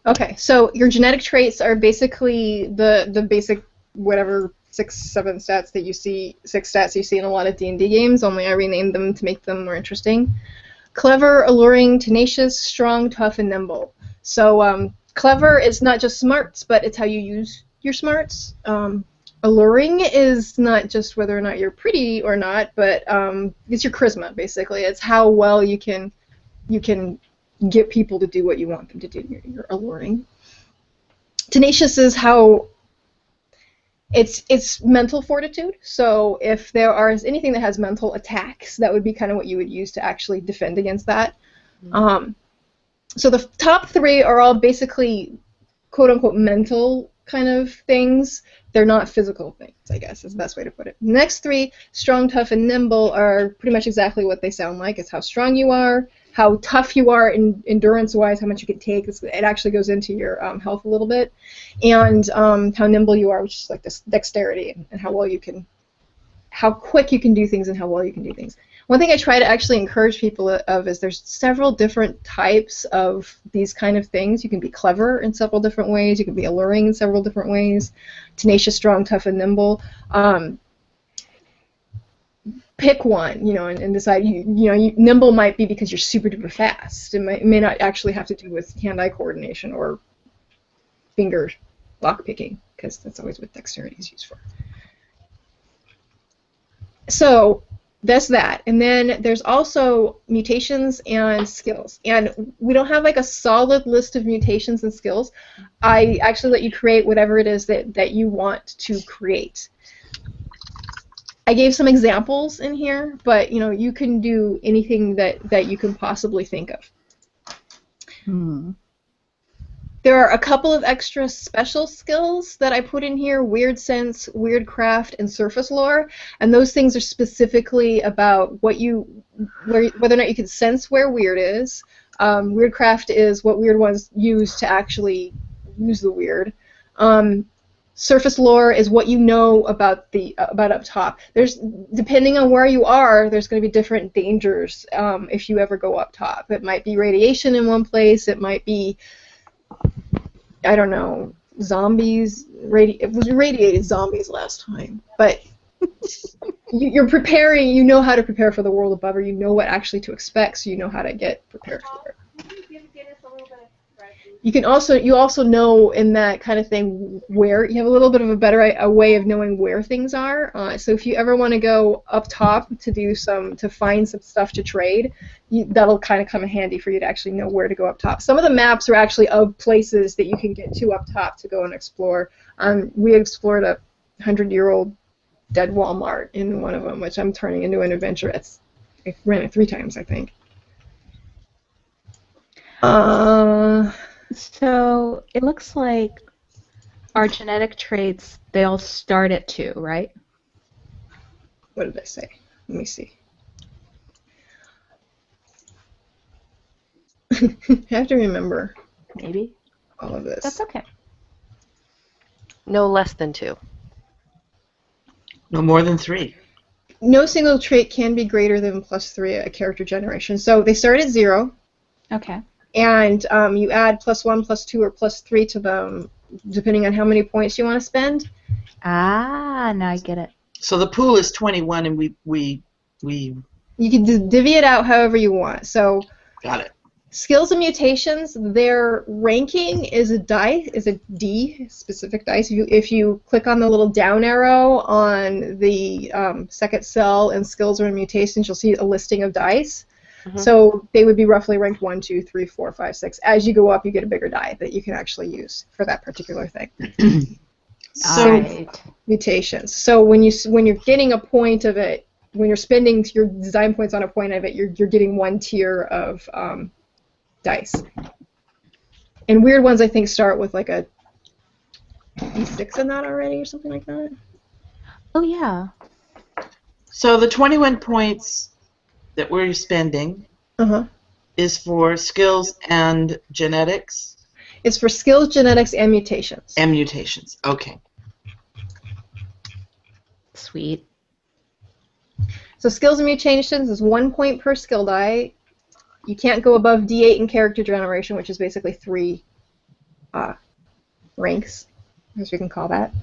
Okay, so your genetic traits are basically the basic whatever 6-7 stats that you see, 6 stats you see in a lot of D&D games, only I renamed them to make them more interesting. Clever, alluring, tenacious, strong, tough, and nimble. So clever is not just smarts, but it's how you use your smarts. Alluring is not just whether or not you're pretty or not, but it's your charisma, basically. It's how well you can get people to do what you want them to do. You're alluring. Tenacious is how it's mental fortitude. So if there is anything that has mental attacks, that would be kind of what you would use to actually defend against that. So the top 3 are all basically quote-unquote mental kind of things. They're not physical things, I guess is the best way to put it. The next 3, strong, tough, and nimble, are pretty much exactly what they sound like. It's how strong you are, how tough you are endurance-wise, how much you can take. It actually goes into your health a little bit. And how nimble you are, which is like this dexterity, and how quick you can do things and how well you can do things. One thing I try to actually encourage people of is there's several different types of these kind of things. You can be clever in several different ways. You can be alluring in several different ways. Tenacious, strong, tough, and nimble. pick one, and decide. Nimble might be because you're super duper fast. It may not actually have to do with hand-eye coordination or finger lock picking, because that's always what dexterity is used for. So that's that. And then there's also mutations and skills. And we don't have like a solid list of mutations and skills. I actually let you create whatever it is that you want to create. I gave some examples in here, but you can do anything that you can possibly think of. There are a couple of extra special skills that I put in here: Weird Sense, Weird Craft, and Surface Lore. And those things are specifically about whether or not you can sense where weird is. Weird Craft is what weird ones use to actually use the weird. Surface Lore is what you know about up top. Depending on where you are, there's going to be different dangers if you ever go up top. It might be radiation in one place. It might be, I don't know, zombies. It was radiated zombies last time. But you're preparing. You know how to prepare for the world above, or you know what actually to expect, so you know how to get prepared for it. You also know in that kind of thing where you have a little bit of a way of knowing where things are. So if you ever want to go up top to find some stuff to trade, that'll kind of come in handy for you to actually know where to go up top. Some of the maps are actually of places that you can get to up top to go and explore. We explored a 100-year-old dead Walmart in one of them, which I'm turning into an adventure. I ran it 3 times, I think. So it looks like our genetic traits, they all start at 2, right? What did I say? Let me see. I have to remember Maybe. all of this. That's okay. No less than 2. No more than 3. No single trait can be greater than +3 at character generation. So they start at 0. Okay. And you add +1, +2, or +3 to them, depending on how many points you want to spend. Ah, now I get it. So the pool is 21, and we You can divvy it out however you want. So got it. skills and mutations, their ranking is a D, specific dice. If you click on the little down arrow on the second cell in skills or in mutations, you'll see a listing of dice. Mm-hmm. So they would be roughly ranked 1, 2, 3, 4, 5, 6. As you go up, you get a bigger die that you can actually use for that particular thing. So right. Mutations. So when you're getting a point of it, when you're spending your design points on a point of it, you're getting 1 tier of dice. And weird ones, I think, start with like a D6 in that already, or something like that. Oh yeah. So the 21 points that we're spending is for skills and genetics? It's for skills, genetics, and mutations. And mutations, okay. Sweet. So skills and mutations is 1 point per skill die. You can't go above D8 in character generation, which is basically 3 ranks, as we can call that.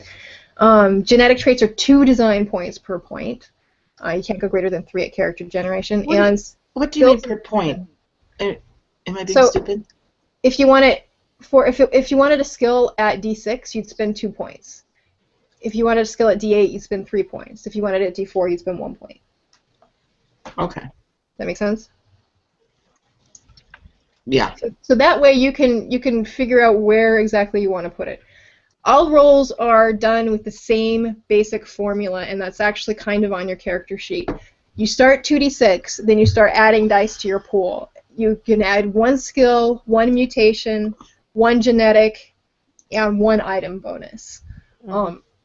Genetic traits are 2 design points per point. You can't go greater than 3 at character generation. What do you mean per point? Am I being stupid? If you want it if you wanted a skill at D6, you'd spend 2 points. If you wanted a skill at D8, you'd spend 3 points. If you wanted it at D4, you'd spend 1 point. Okay. That make sense? Yeah. So that way you can figure out where exactly you want to put it. All rolls are done with the same basic formula, and that's actually kind of on your character sheet. You start 2d6, then you start adding dice to your pool. You can add 1 skill, 1 mutation, 1 genetic, and 1 item bonus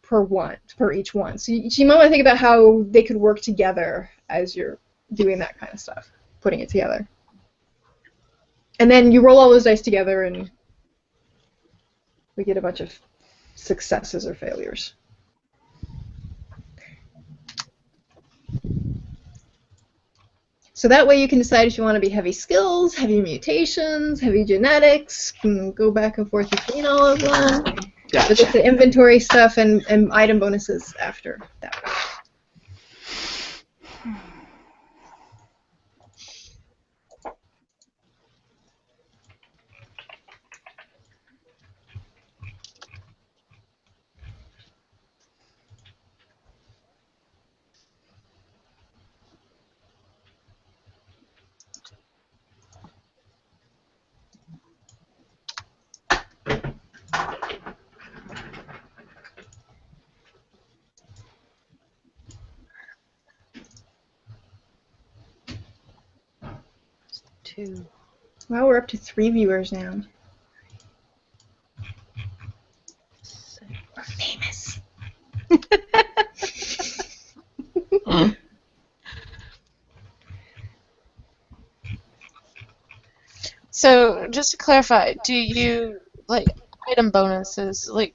per each one. So you might want to think about how they could work together as you're doing that kind of stuff, putting it together. And then you roll all those dice together, and we get a bunch of successes or failures. So that way you can decide if you want to be heavy skills, heavy mutations, heavy genetics, and go back and forth between all of them. Gotcha. But it's the inventory stuff and item bonuses after that. 2. Wow, we're up to 3 viewers now. We're famous. So, just to clarify, do you, like, item bonuses, like,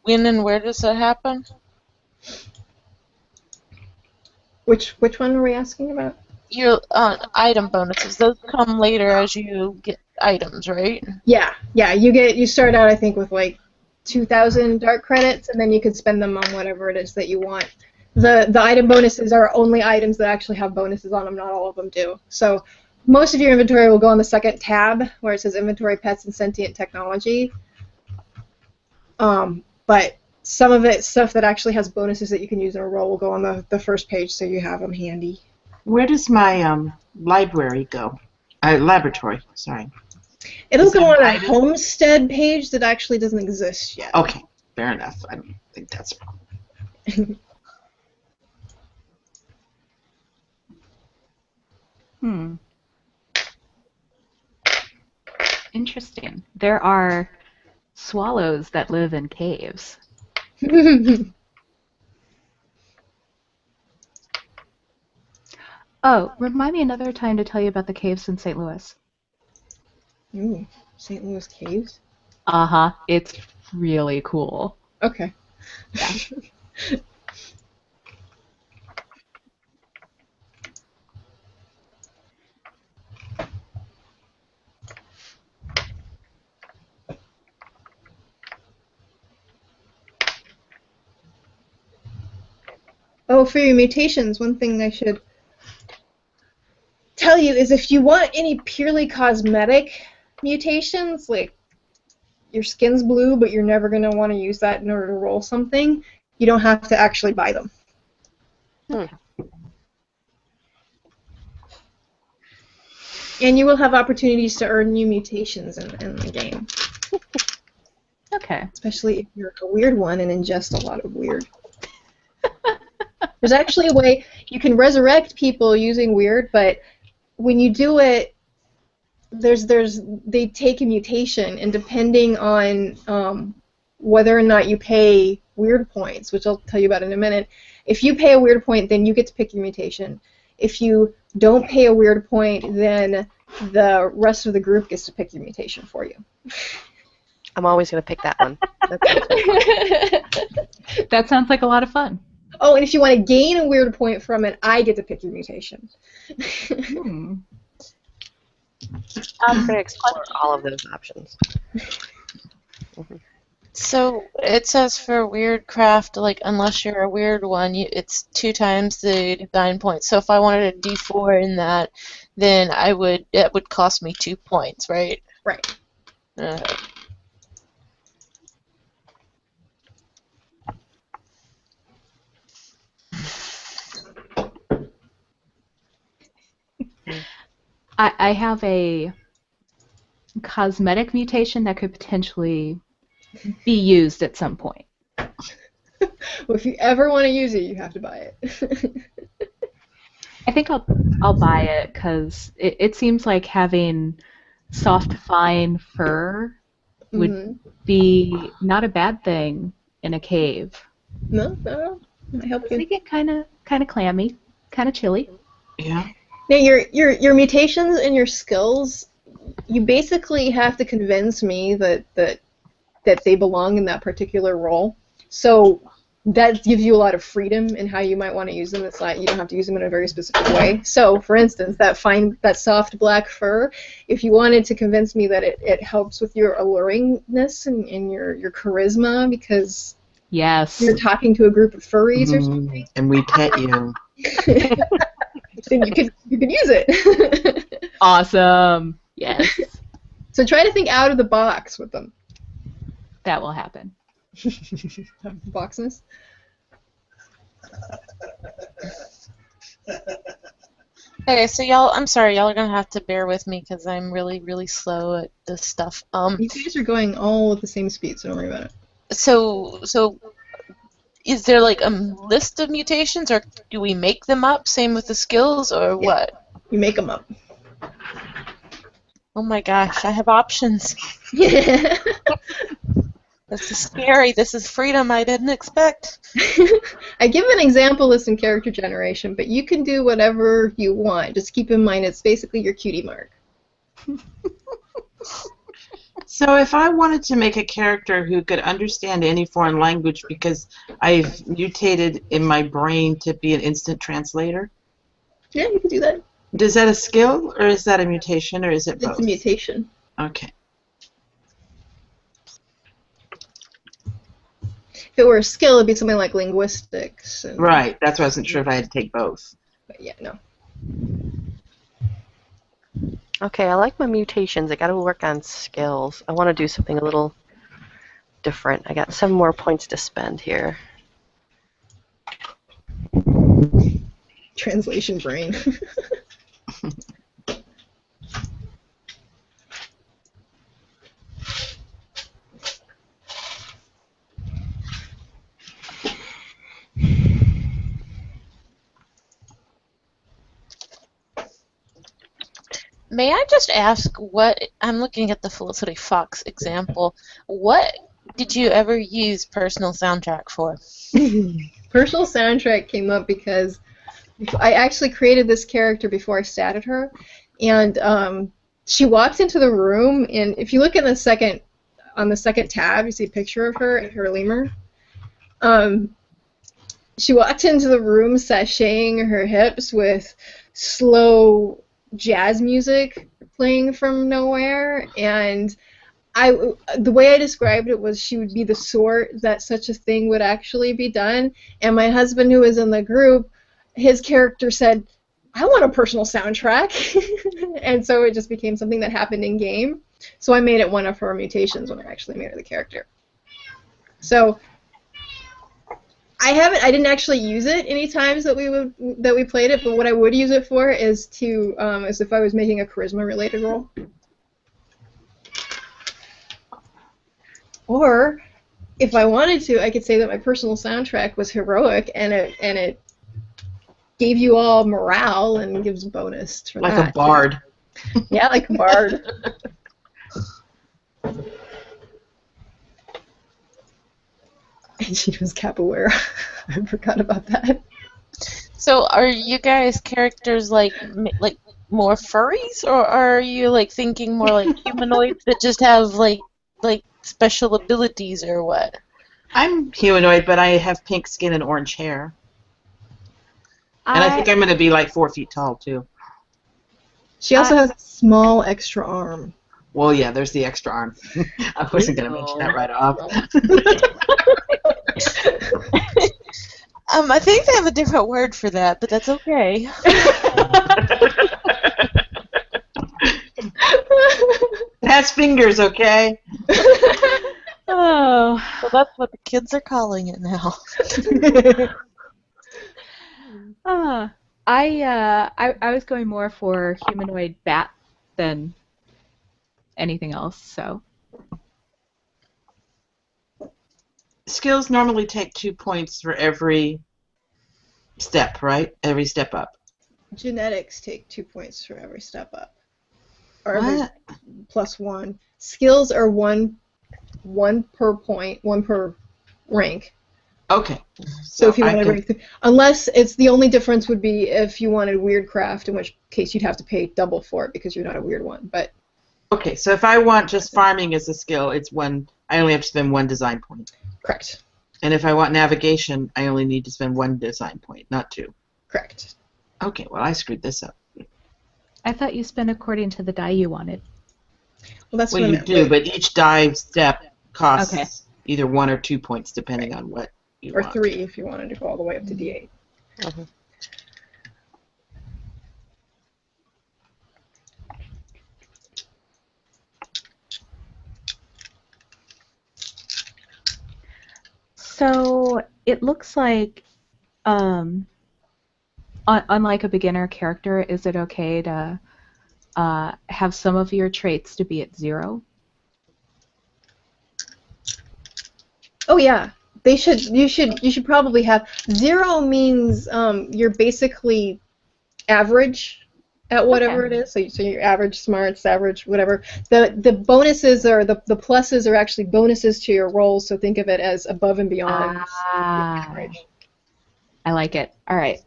when and where does that happen? Which one were we asking about? Your item bonuses, those come later as you get items, right? Yeah. You start out, I think, with like 2,000 dark credits, and then you can spend them on whatever it is that you want. The item bonuses are only items that actually have bonuses on them. Not all of them do. So most of your inventory will go on the second tab where it says Inventory, Pets, and Sentient Technology. But some of it, stuff that actually has bonuses that you can use in a roll, will go on the first page, so you have them handy. Where does my library go? Laboratory, sorry. It'll Is go that on a item? homestead page that actually doesn't exist yet. Okay, fair enough. I don't think that's a problem. Interesting. There are swallows that live in caves. Oh, remind me another time to tell you about the caves in St. Louis. Ooh, St. Louis caves? Uh-huh. It's really cool. Okay. Yeah. Oh, for your mutations, one thing I should tell you is if you want any purely cosmetic mutations, like your skin's blue, but you're never going to want to use that in order to roll something, you don't have to actually buy them. And you will have opportunities to earn new mutations in the game. Okay. Especially if you're a weird one and ingest a lot of weird. There's actually a way you can resurrect people using weird, but when you do it, they take a mutation, and depending on whether or not you pay weird points, which I'll tell you about in a minute, if you pay a weird point, then you get to pick your mutation. If you don't pay a weird point, then the rest of the group gets to pick your mutation for you. I'm always going to pick that one. That sounds like a lot of fun. Oh, and if you want to gain a weird point from it, I get to pick your mutation. I'm going to explore all of those options. So it says for weird craft, like unless you're a weird one, it's 2 times the divine points. So if I wanted a D4 in that, then it would cost me 2 points, right? Right. I have a cosmetic mutation that could potentially be used at some point. Well, if you ever want to use it, you have to buy it. I think I'll buy it because it seems like having soft, fine fur would be not a bad thing in a cave. No, I help you. They get kind of clammy, kind of chilly. Yeah. Now, your mutations and your skills, you basically have to convince me that they belong in that particular role. So that gives you a lot of freedom in how you might want to use them. It's not, you don't have to use them in a very specific way. So, for instance, that soft black fur, if you wanted to convince me that it helps with your alluringness and your charisma because yes, you're talking to a group of furries or something, And we pet you. then you can use it. Awesome. Yes. So try to think out of the box with them. That will happen. Boxness. Okay, so I'm sorry, y'all are gonna have to bear with me because I'm really, really slow at this stuff. You guys are going all at the same speed, so don't worry about it. So is there like a list of mutations, or do we make them up? Same with the skills, or what? You make them up. Oh my gosh, I have options. Yeah. This is scary. This is freedom I didn't expect. I give an example list in character generation, but you can do whatever you want. Just keep in mind it's basically your cutie mark. So if I wanted to make a character who could understand any foreign language because I've mutated in my brain to be an instant translator, Yeah, you can do that. is that a skill or is that a mutation or is it both? It's a mutation. Okay. If it were a skill, it'd be something like linguistics. And, Right. That's why I wasn't sure if I had to take both. But yeah, no. Okay, I like my mutations. I got to work on skills. I want to do something a little different. I got 7 more points to spend here. Translation brain. May I just ask what, I'm looking at the Felicity Fox example, what did you ever use personal soundtrack for? Personal soundtrack came up because I actually created this character before I statted her, and she walks into the room, and if you look in on the second tab, you see a picture of her at her lemur. She walked into the room sashaying her hips with slow jazz music playing from nowhere, and the way I described it was she would be the sort that such a thing would actually be done, and my husband, who was in the group, his character said, I want a personal soundtrack, and so it just became something that happened in game. So I made it one of her mutations when I actually made her the character. So I didn't actually use it any times that we played it, but what I would use it for is as if I was making a charisma related roll. Or if I wanted to, I could say that my personal soundtrack was heroic and it gave you all morale and gives a bonus for Like that. a bard. Yeah, like a bard. And she was capoeira. I forgot about that. So are you guys characters like more furries, or are you like thinking more like humanoids that just have like special abilities or what? I'm humanoid, but I have pink skin and orange hair. And I think I'm going to be like 4 feet tall, too. She also has a small extra arm. Well, yeah, there's the extra arm. I wasn't going to mention that right off. I think they have a different word for that, but that's okay. It has fingers, okay? Oh. So that's what the kids are calling it now. I was going more for humanoid bat than anything else, so. Skills normally take 2 points for every step, right? Every step up. Genetics take 2 points for every step up. Or What? every +1. Skills are one per point, 1 per rank. Okay. So if you want to, unless it's the only difference would be if you wanted weird craft, in which case you'd have to pay double for it because you're not a weird one. But okay, so if I want just farming as a skill, it's one. I only have to spend 1 design point. correct, And if I want navigation, I only need to spend 1 design point, not 2. correct. Okay, well I screwed this up. I thought you spent according to the die you wanted. Well, that's Well, what I you meant, do, like, but each die step costs Okay. either 1 or 2 points, depending on what you or want. 3 if you wanted to go all the way up to D8. Mhm. So it looks like, unlike a beginner character, is it okay to have some of your traits to be at 0? Oh yeah, they should. You should probably have 0 means you're basically average, at whatever it is. So your average smarts, average whatever. The bonuses or the pluses are actually bonuses to your rolls. So think of it as above and beyond the average. I like it. All right.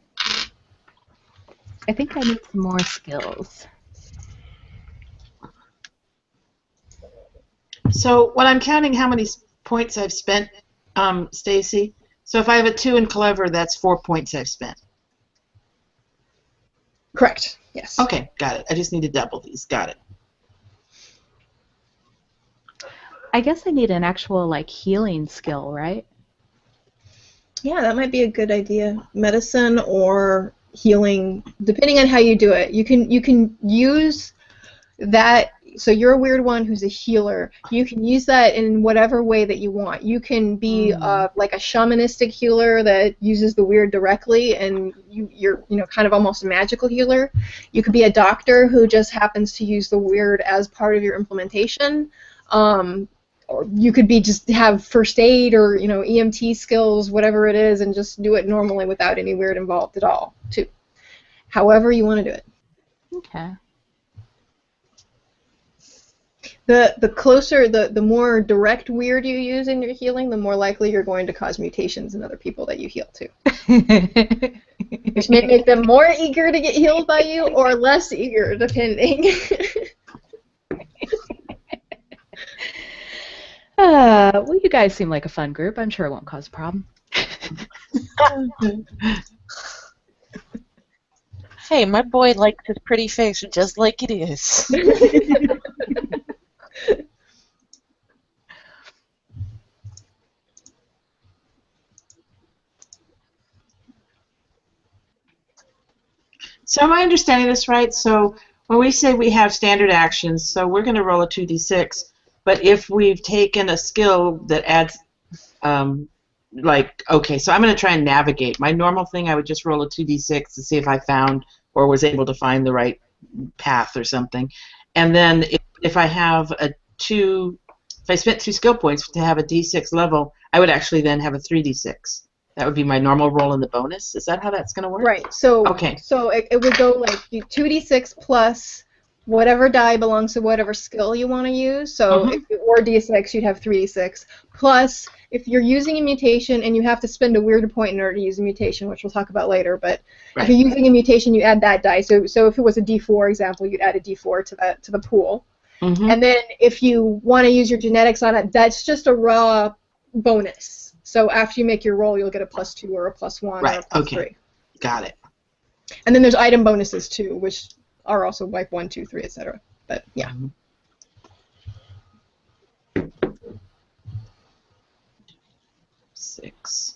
I think I need some more skills. So when I'm counting how many points I've spent, Stacy, so if I have a 2 in clever, that's 4 points I've spent. Correct. Yes. Okay, got it. I just need to double these. Got it. I guess I need an actual like healing skill, right? Yeah, that might be a good idea. Medicine or healing, depending on how you do it. You can use that. So you're a weird one who's a healer. You can use that in whatever way that you want. You can be like a shamanistic healer that uses the weird directly, and you're kind of almost a magical healer. You could be a doctor who just happens to use the weird as part of your implementation. Or you could be just have first aid or EMT skills, whatever it is, and just do it normally without any weird involved at all, too. However you want to do it. Okay. The closer, the more direct weird you use in your healing, the more likely you're going to cause mutations in other people that you heal too. Which may make them more eager to get healed by you or less eager, depending. Well, you guys seem like a fun group. I'm sure it won't cause a problem. Hey, my boy likes his pretty face just like it is. So am I understanding this right? So when we say we have standard actions, so we're going to roll a 2d6, but if we've taken a skill that adds, okay, so I'm going to try and navigate. My normal thing, I would just roll a 2d6 to see if I found or was able to find the right path or something. And then if I have if I spent 2 skill points to have a d6 level, I would actually then have a 3d6. That would be my normal roll in the bonus. Is that how that's going to work? Right. So okay. So it would go like 2d6 plus whatever die belongs to whatever skill you want to use. So or d6, you'd have 3d6. Plus, if you're using a mutation and you have to spend a weird point in order to use a mutation, which we'll talk about later, but if you're using a mutation, you add that die. So if it was a d4 example, you'd add a d4 to the pool. And then if you want to use your genetics on it, that's just a raw bonus. So after you make your roll, you'll get a +2 or a +1 or a +3. Got it. And then there's item bonuses too, which are also like 1, 2, 3, etc. But yeah. 6.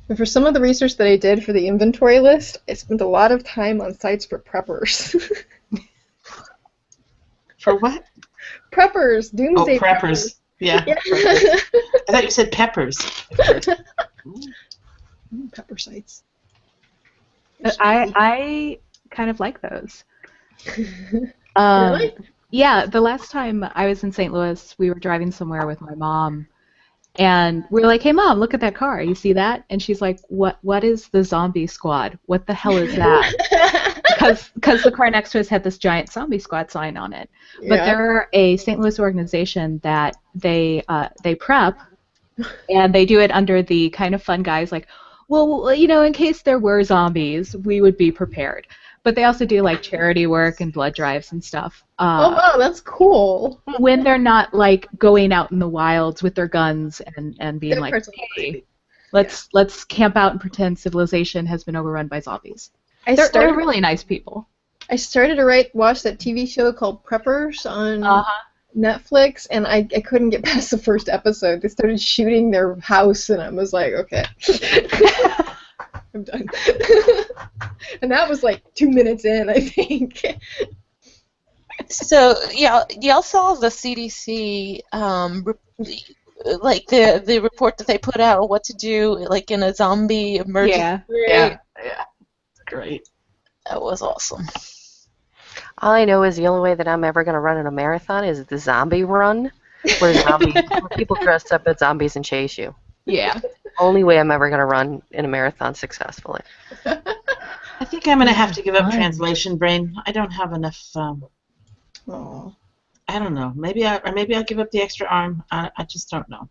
But for some of the research that I did for the inventory list, I spent a lot of time on sites for preppers. For what? Preppers, doomsday preppers. Yeah. Preppers. I thought you said peppers. Pepper sites. I kind of like those. Really? Yeah, the last time I was in St. Louis, we were driving somewhere with my mom, and we were like, "Hey, Mom, look at that car. You see that?" And she's like, "What is the zombie squad? What the hell is that?" Because the car next to us had this giant zombie squad sign on it. But they're a St. Louis organization that they prep, and they do it under the kind of fun guise like, well, in case there were zombies, we would be prepared. But they also do like charity work and blood drives and stuff. Oh wow, that's cool. When they're not like going out in the wilds with their guns and being like, hey, let's camp out and pretend civilization has been overrun by zombies. They're really nice people. I started to watch that TV show called Preppers on Netflix, and I couldn't get past the first episode. They started shooting their house, and I was like, okay. I'm done. And that was like 2 minutes in, I think. So, yeah, y'all saw the CDC, like the report that they put out, what to do, like in a zombie emergency. Yeah. Great. That was awesome. All I know is the only way that I'm ever going to run in a marathon is the zombie run. where people dress up as zombies and chase you. Yeah. Only way I'm ever going to run in a marathon successfully. I think I'm going to have to give up Fun. translation brain. I don't have enough. Aw. I don't know. Maybe I'll give up the extra arm. I just don't know.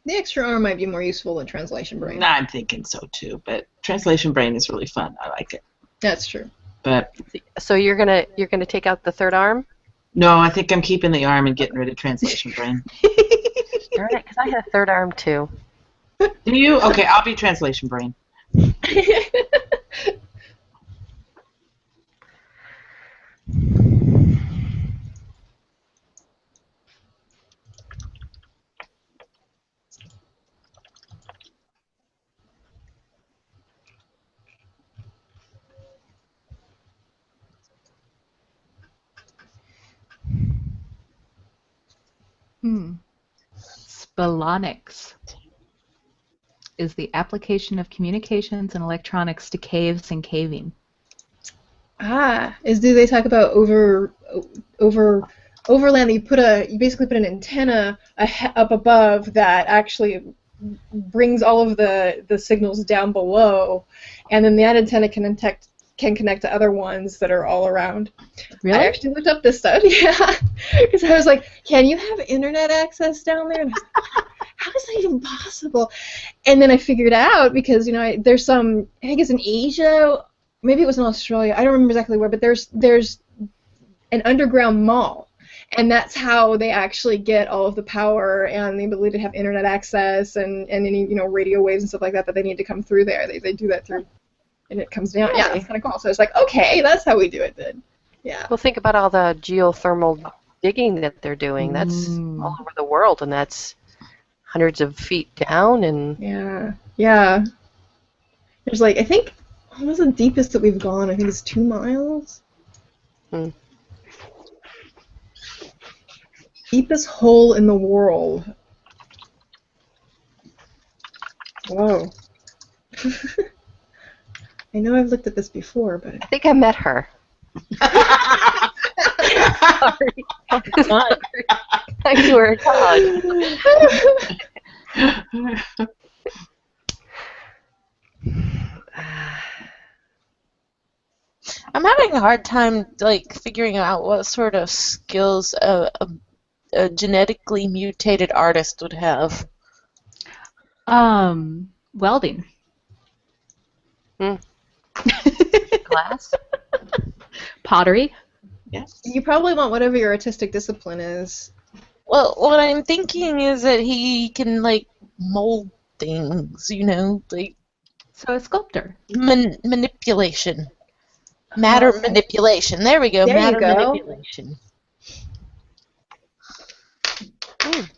The extra arm might be more useful than translation brain. I'm thinking so too. But translation brain is really fun. I like it. That's true. But So you're gonna take out the third arm? no, I think I'm keeping the arm and getting rid of translation brain. Darn it, because I had a third arm too. Do you? Okay, I'll be translation brain. Spelonics is the application of communications and electronics to caves and caving. Do they talk about overland? You basically put an antenna up above that actually brings all of the signals down below, and then that antenna can connect to other ones that are all around. Really? I actually looked up this stuff, yeah, because I was like, can you have internet access down there? And I was like, how is that even possible? And then I figured out because there's some, I think it's in Asia, maybe it was in Australia, I don't remember exactly where, but there's an underground mall, and that's how they actually get all of the power and the ability to have internet access and any radio waves and stuff like that they need to come through there. They do that through, and it comes down. Yeah, it's kind of cool. So it's like, okay, that's how we do it then. Yeah. Well, think about all the geothermal digging that they're doing. That's all over the world, and that's hundreds of feet down. And yeah. There's I think, what was the deepest that we've gone? I think it's 2 miles. Deepest hole in the world. Whoa. I know I've looked at this before, but I think I met her. Sorry. I swear to God. I'm having a hard time figuring out what sort of skills a genetically mutated artist would have. Welding. Glass? Pottery. Yes. you probably want whatever your artistic discipline is. Well, what I'm thinking is that he can mold things, So a sculptor. manipulation, matter manipulation. There we go. There you matter go. manipulation.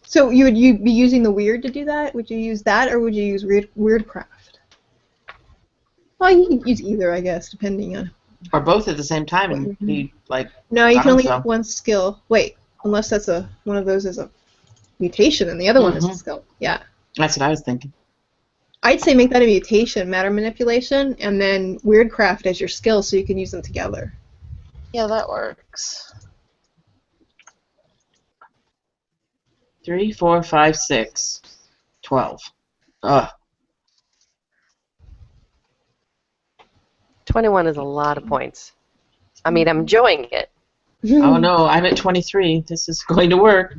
So you be using the weird to do that? Would you use that, or would you use weirdcraft? Well, you can use either, I guess, depending on. Or both at the same time and be No, you can only so. have one skill. Wait, unless that's one of those is a mutation, and the other one is a skill. Yeah. That's what I was thinking. I'd say make that a mutation, matter manipulation, and then weirdcraft as your skill, so you can use them together. Yeah, that works. 3, 4, 5, 6, 12. Ugh. 21 is a lot of points. I mean, I'm enjoying it. Oh no, I'm at 23. This is going to work.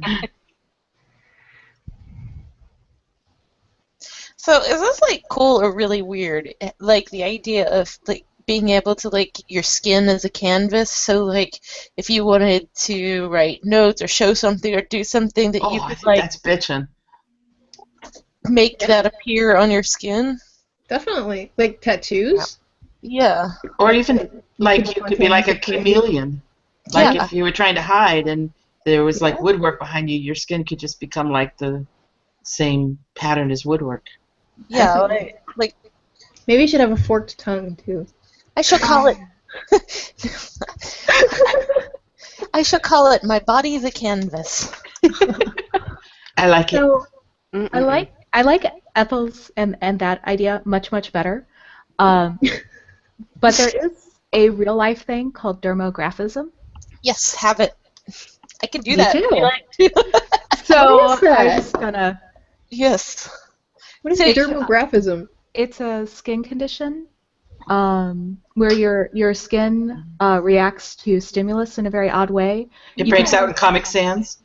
So is this cool or really weird? The idea of being able to your skin as a canvas. So if you wanted to write notes or show something or do something that you I could think that's bitchin'. make that appear on your skin. Definitely. Like tattoos? Yeah. Or even you could be like a chameleon. If you were trying to hide and there was woodwork behind you, your skin could just become the same pattern as woodwork. Yeah, Maybe you should have a forked tongue, too. I shall call it. I shall call it "My Body's a Canvas." I like it. So I like Ethel's and that idea much better. But there is a real life thing called dermographism. Yes, have it. I can do Me that. too. So What is that? I'm just gonna. Yes. What is Say- dermographism? It's a skin condition where your skin reacts to stimulus in a very odd way. It You breaks can- out in Comic Sans.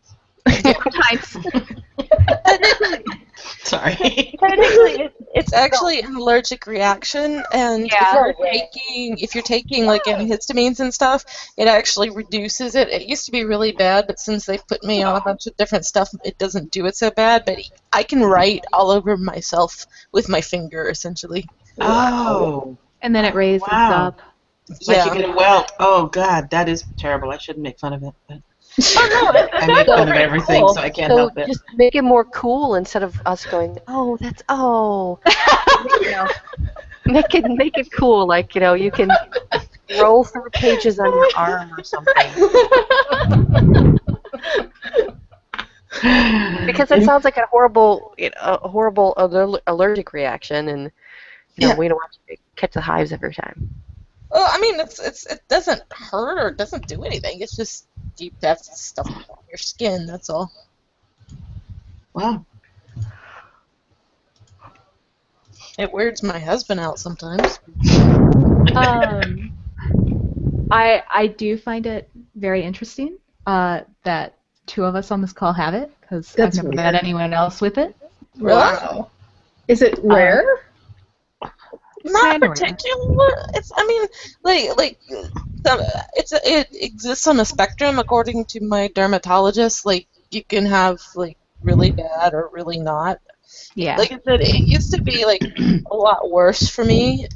Sometimes. Sorry. Technically, it's actually an allergic reaction, and Yeah. if you're taking like antihistamines and stuff, it actually reduces it. It used to be really bad, but since they've put me on a bunch of different stuff, it doesn't do it so bad. But I can write all over myself with my finger, essentially. Oh. And then it raises Wow. up. Like Yeah. you get a welt. Oh, God, that is terrible. I shouldn't make fun of it. But Oh no, I make fun of everything, so I can't So help it. just make it more cool instead of us going, oh, that's, oh. You know, make it cool, like, you know, you can roll through pages on your arm or something. Because it sounds like a horrible, allergic reaction, and you know, we don't want you to catch the hives every time. Well, I mean, it doesn't hurt or it doesn't do anything. It's just deep depth stuff on your skin. That's all. Wow. It weirds my husband out sometimes. I do find it very interesting that two of us on this call have it, because I've That's never weird. met anyone else with it. Wow. Is it rare? Not Kinda rare. particular. It's. I mean, it exists on a spectrum according to my dermatologist. Like you can have like really bad or really not. Yeah. Like I said, it used to be like a lot worse for me.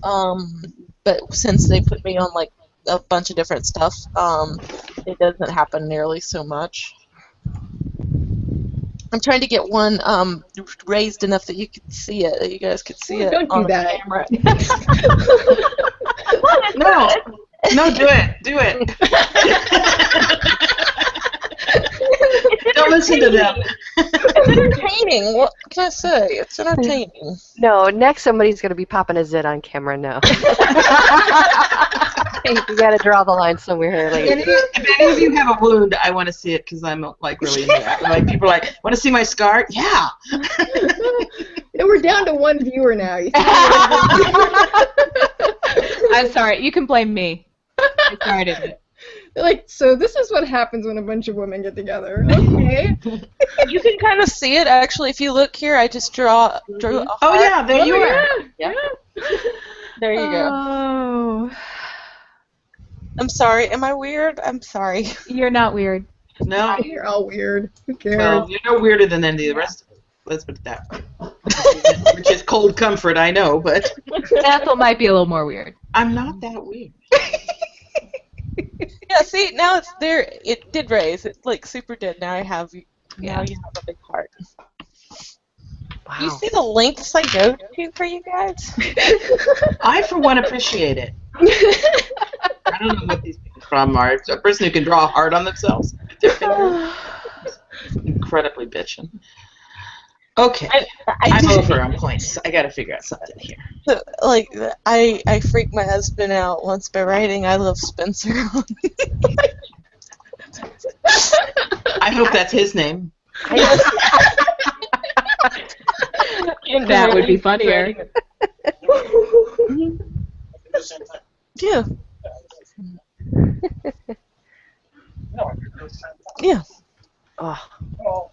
But since they put me on like a bunch of different stuff, it doesn't happen nearly so much. I'm trying to get one raised enough that you could see it, that you guys could see it Don't on do the that. camera. No, do it. Do it. Don't listen to them. It's entertaining. What can I say? It's entertaining. No, next somebody's going to be popping a zit on camera. No. You got to draw the line somewhere, lady. If any of you have a wound, I want to see it because I'm like really into that. Like people are like, want to see my scar? Yeah. And we're down to one viewer now. You see? I'm sorry. You can blame me. I started it. They're like, so this is what happens when a bunch of women get together. Okay. You can kind of see it actually. If you look here, I just drew a heart. Oh yeah, there you are. Yeah. There you go. Oh. I'm sorry. Am I weird? I'm sorry. You're not weird. No. You're all weird. Who cares? Well, you're no weirder than any of the rest of us. Let's put it that way. Which is cold comfort, I know, but Ethel might be a little more weird. I'm not that weird. Yeah. See, now it's there. It did raise. It like super did. Now I have. Now you have a big heart. Wow. You see the lengths I go to for you guys? I, for one, appreciate it. I don't know what these people's problem are. It's a person who can draw a heart on themselves with their finger. Incredibly bitching. Okay, I'm over on points. I got to figure out something here. Like I freaked my husband out once by writing "I love Spencer." I hope that's his name. That would be funnier. Yeah. Yeah. Oh.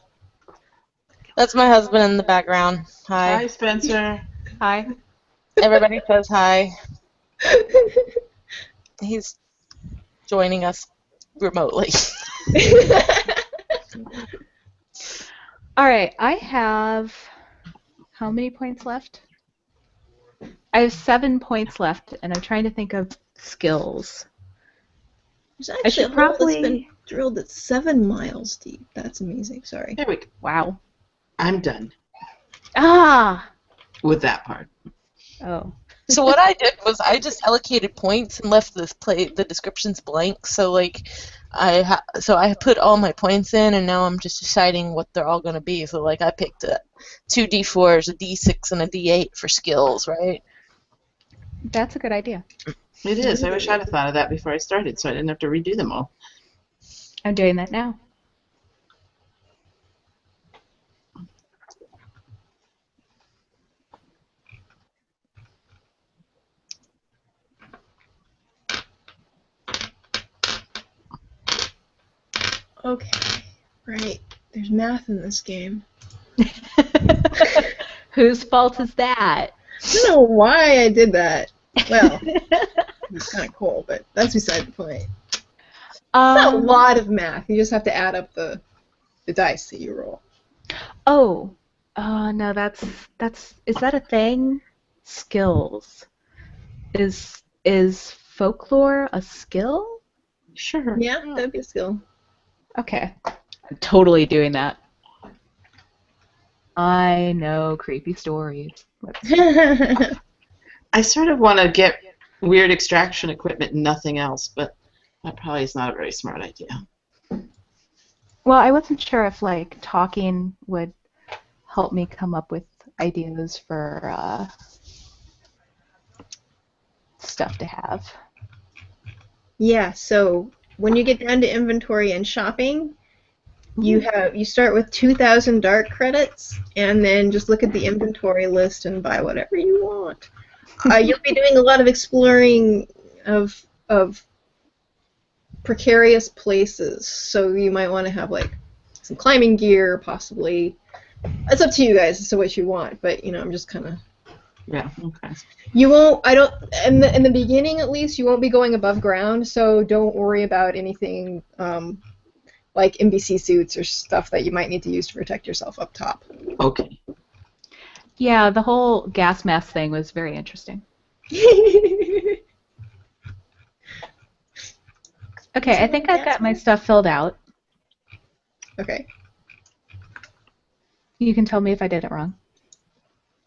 That's my husband in the background. Hi. Hi, Spencer. Hi. Everybody says hi. He's joining us remotely. All right. I have how many points left? I have 7 points left, and I'm trying to think of skills. There's I should actually a hole that's probably- been drilled that's 7 miles deep. That's amazing. Sorry. There we go. Wow. I'm done Ah. with that part. Oh. So what I did was I just allocated points and left the descriptions blank. So like I put all my points in, and now I'm just deciding what they're all going to be. So like I picked 2 D4s, a D6, and a D8 for skills, right? That's a good idea. It is. I wish I'd have thought of that before I started, so I didn't have to redo them all. I'm doing that now. Okay. Right. There's math in this game. Whose fault is that? I don't know why I did that. Well, it's kind of cool, but that's beside the point. It's not a lot of math. You just have to add up the dice that you roll. Oh, no, that's is that a thing? Skills. Is folklore a skill? Sure. Yeah, that'd be a skill. Okay. I'm totally doing that. I know creepy stories. I sort of want to get weird extraction equipment and nothing else, but that probably is not a very smart idea. Well, I wasn't sure if like talking would help me come up with ideas for stuff to have. Yeah, so when you get down to inventory and shopping, you start with 2,000 dark credits, and then just look at the inventory list and buy whatever you want. You'll be doing a lot of exploring of precarious places, so you might want to have like some climbing gear, possibly. It's up to you guys as to what you want, but I'm just kind of. Yeah. Okay. You won't. I don't. In the beginning, at least, you won't be going above ground, so don't worry about anything like NBC suits or stuff that you might need to use to protect yourself up top. Okay. Yeah, the whole gas mask thing was very interesting. Okay, I think I've got my stuff filled out. Okay. You can tell me if I did it wrong.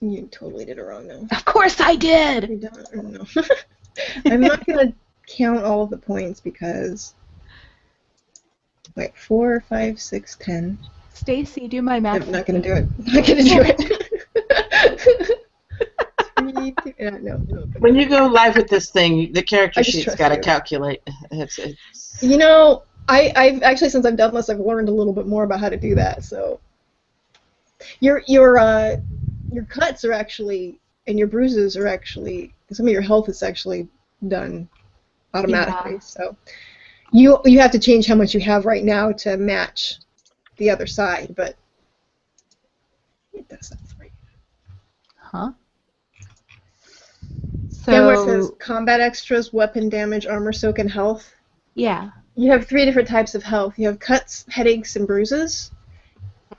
You totally did it wrong now. Of course I did! You don't know. I'm not going to count all of the points because... Wait, 4, 5, 6, 10. Stacy, do my math. I'm not going to do it. I'm not going to do it. 3, 2, no. When you go live with this thing, the character sheet's trust got to you. calculate. I've actually, since I've done this, I've learned a little bit more about how to do that. So your cuts are actually, and your bruises are actually, some of your health is actually done automatically. Yeah. So you have to change how much you have right now to match the other side, but it does that for you. Huh? Down where it says So, combat extras, weapon damage, armor soak, and health. yeah. You have 3 different types of health. You have cuts, headaches, and bruises.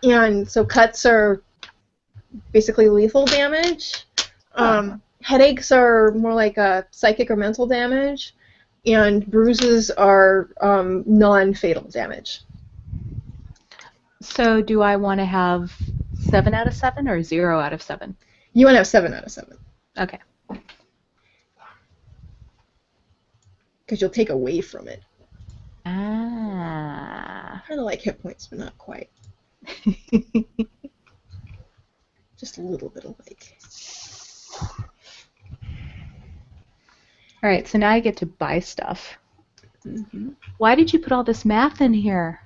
And so cuts are basically lethal damage. Headaches are more like psychic or mental damage. And bruises are non-fatal damage. So do I want to have 7 out of 7 or 0 out of 7? You want to have 7 out of 7. Okay. Because you'll take away from it. Ah. Kind of like hit points, but not quite. Just a little bit alike. All right, so now I get to buy stuff. Mm-hmm. Why did you put all this math in here?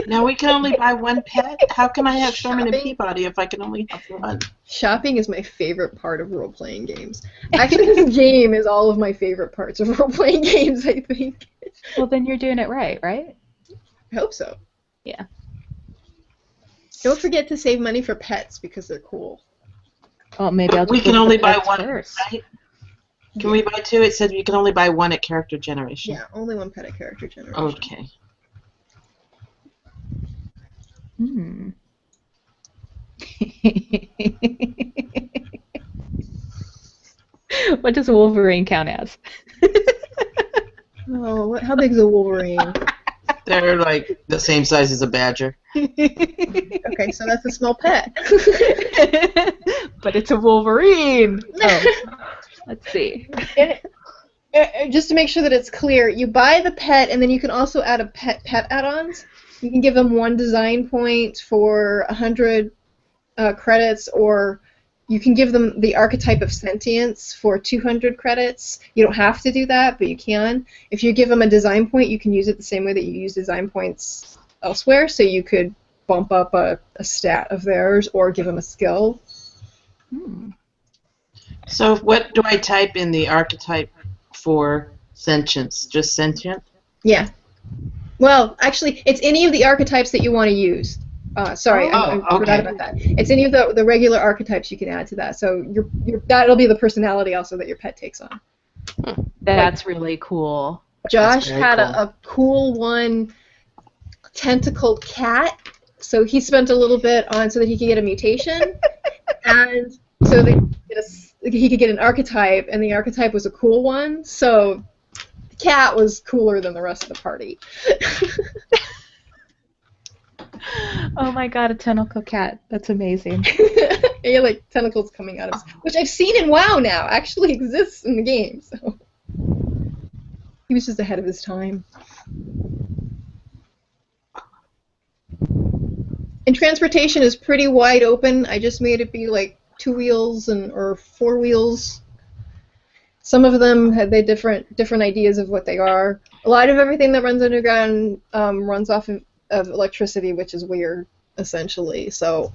Now we can only buy one pet? How can I have Sherman and Shopping? Peabody if I can only have one? Shopping is my favorite part of role-playing games. Actually, this game is all of my favorite parts of role-playing games, I think. Well, then you're doing it right? I hope so. Yeah. Don't forget to save money for pets because they're cool. Well, maybe I'll We just can look at only the buy pets one, first. right? Can we buy 2? It said you can only buy 1 at character generation. Yeah, only one pet at character generation. Okay. Hmm. What does Wolverine count as? Oh, how big is a Wolverine? They're like the same size as a badger. Okay, so that's a small pet. But it's a Wolverine. Oh, let's see. Just to make sure that it's clear, you buy the pet, and then you can also add a pet add-ons. You can give them 1 design point for 100 credits, or you can give them the archetype of sentience for 200 credits. You don't have to do that, but you can. If you give them a design point, you can use it the same way that you use design points elsewhere, so you could bump up a stat of theirs or give them a skill. So what do I type in the archetype for sentience? Just sentient? Yeah. Well, actually, it's any of the archetypes that you want to use. Sorry, I forgot about that. It's any of the regular archetypes you can add to that. So that'll be the personality also that your pet takes on. That's really cool. Josh had a cool one, tentacled cat. So he spent a little bit on so that he could get a mutation, and so that he could get an archetype, and the archetype was a cool one. So the cat was cooler than the rest of the party. Oh my god, a tentacle cat. That's amazing. He had like tentacles coming out of his, which I've seen in WoW now, actually exists in the game. So he was just ahead of his time. And transportation is pretty wide open. I just made it be like 2 wheels or 4 wheels. Some of them had different ideas of what they are. A lot of everything that runs underground runs off of electricity, which is weird, essentially. So,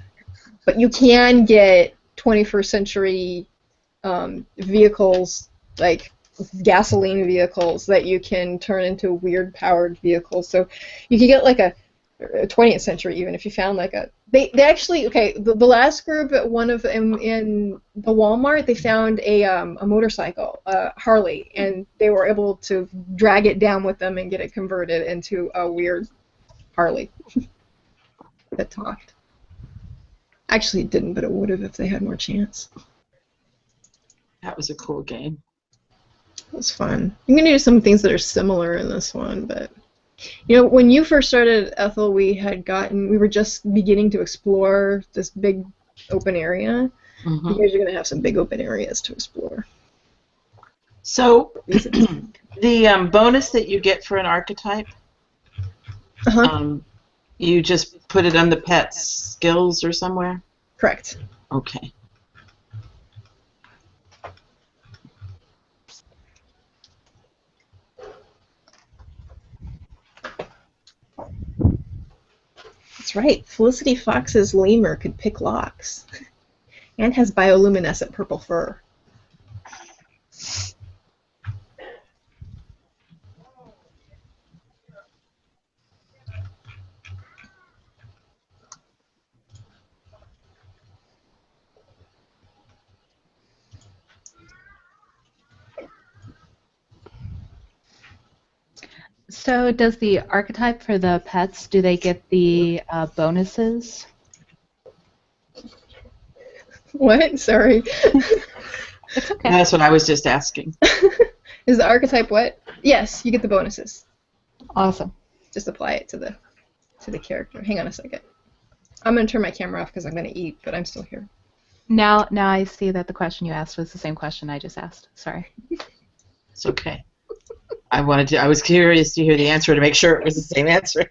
but you can get 21st century vehicles, like gasoline vehicles, that you can turn into weird powered vehicles. So you can get like a 20th century even if you found like a. They actually the last group at one of them in the Walmart, they found a motorcycle, Harley, and they were able to drag it down with them and get it converted into a weird Harley that talked. Actually, it didn't, but it would have if they had more chance. That was a cool game. It was fun. I'm going to do some things that are similar in this one, but when you first started, Ethel, we were just beginning to explore this big open area. Mm-hmm. You guys are going to have some big open areas to explore. So, the bonus that you get for an archetype, you just put it on the pet's skills or somewhere? Correct. Okay. That's right. Felicity Fox's lemur could pick locks and has bioluminescent purple fur. So does the archetype for the pets, do they get the bonuses? What? Sorry. It's okay. That's what I was just asking. Is the archetype what? Yes, you get the bonuses. Awesome. Just apply it to the character. Hang on a second. I'm going to turn my camera off because I'm going to eat, but I'm still here. Now I see that the question you asked was the same question I just asked. Sorry. It's okay. I was curious to hear the answer to make sure it was the same answer.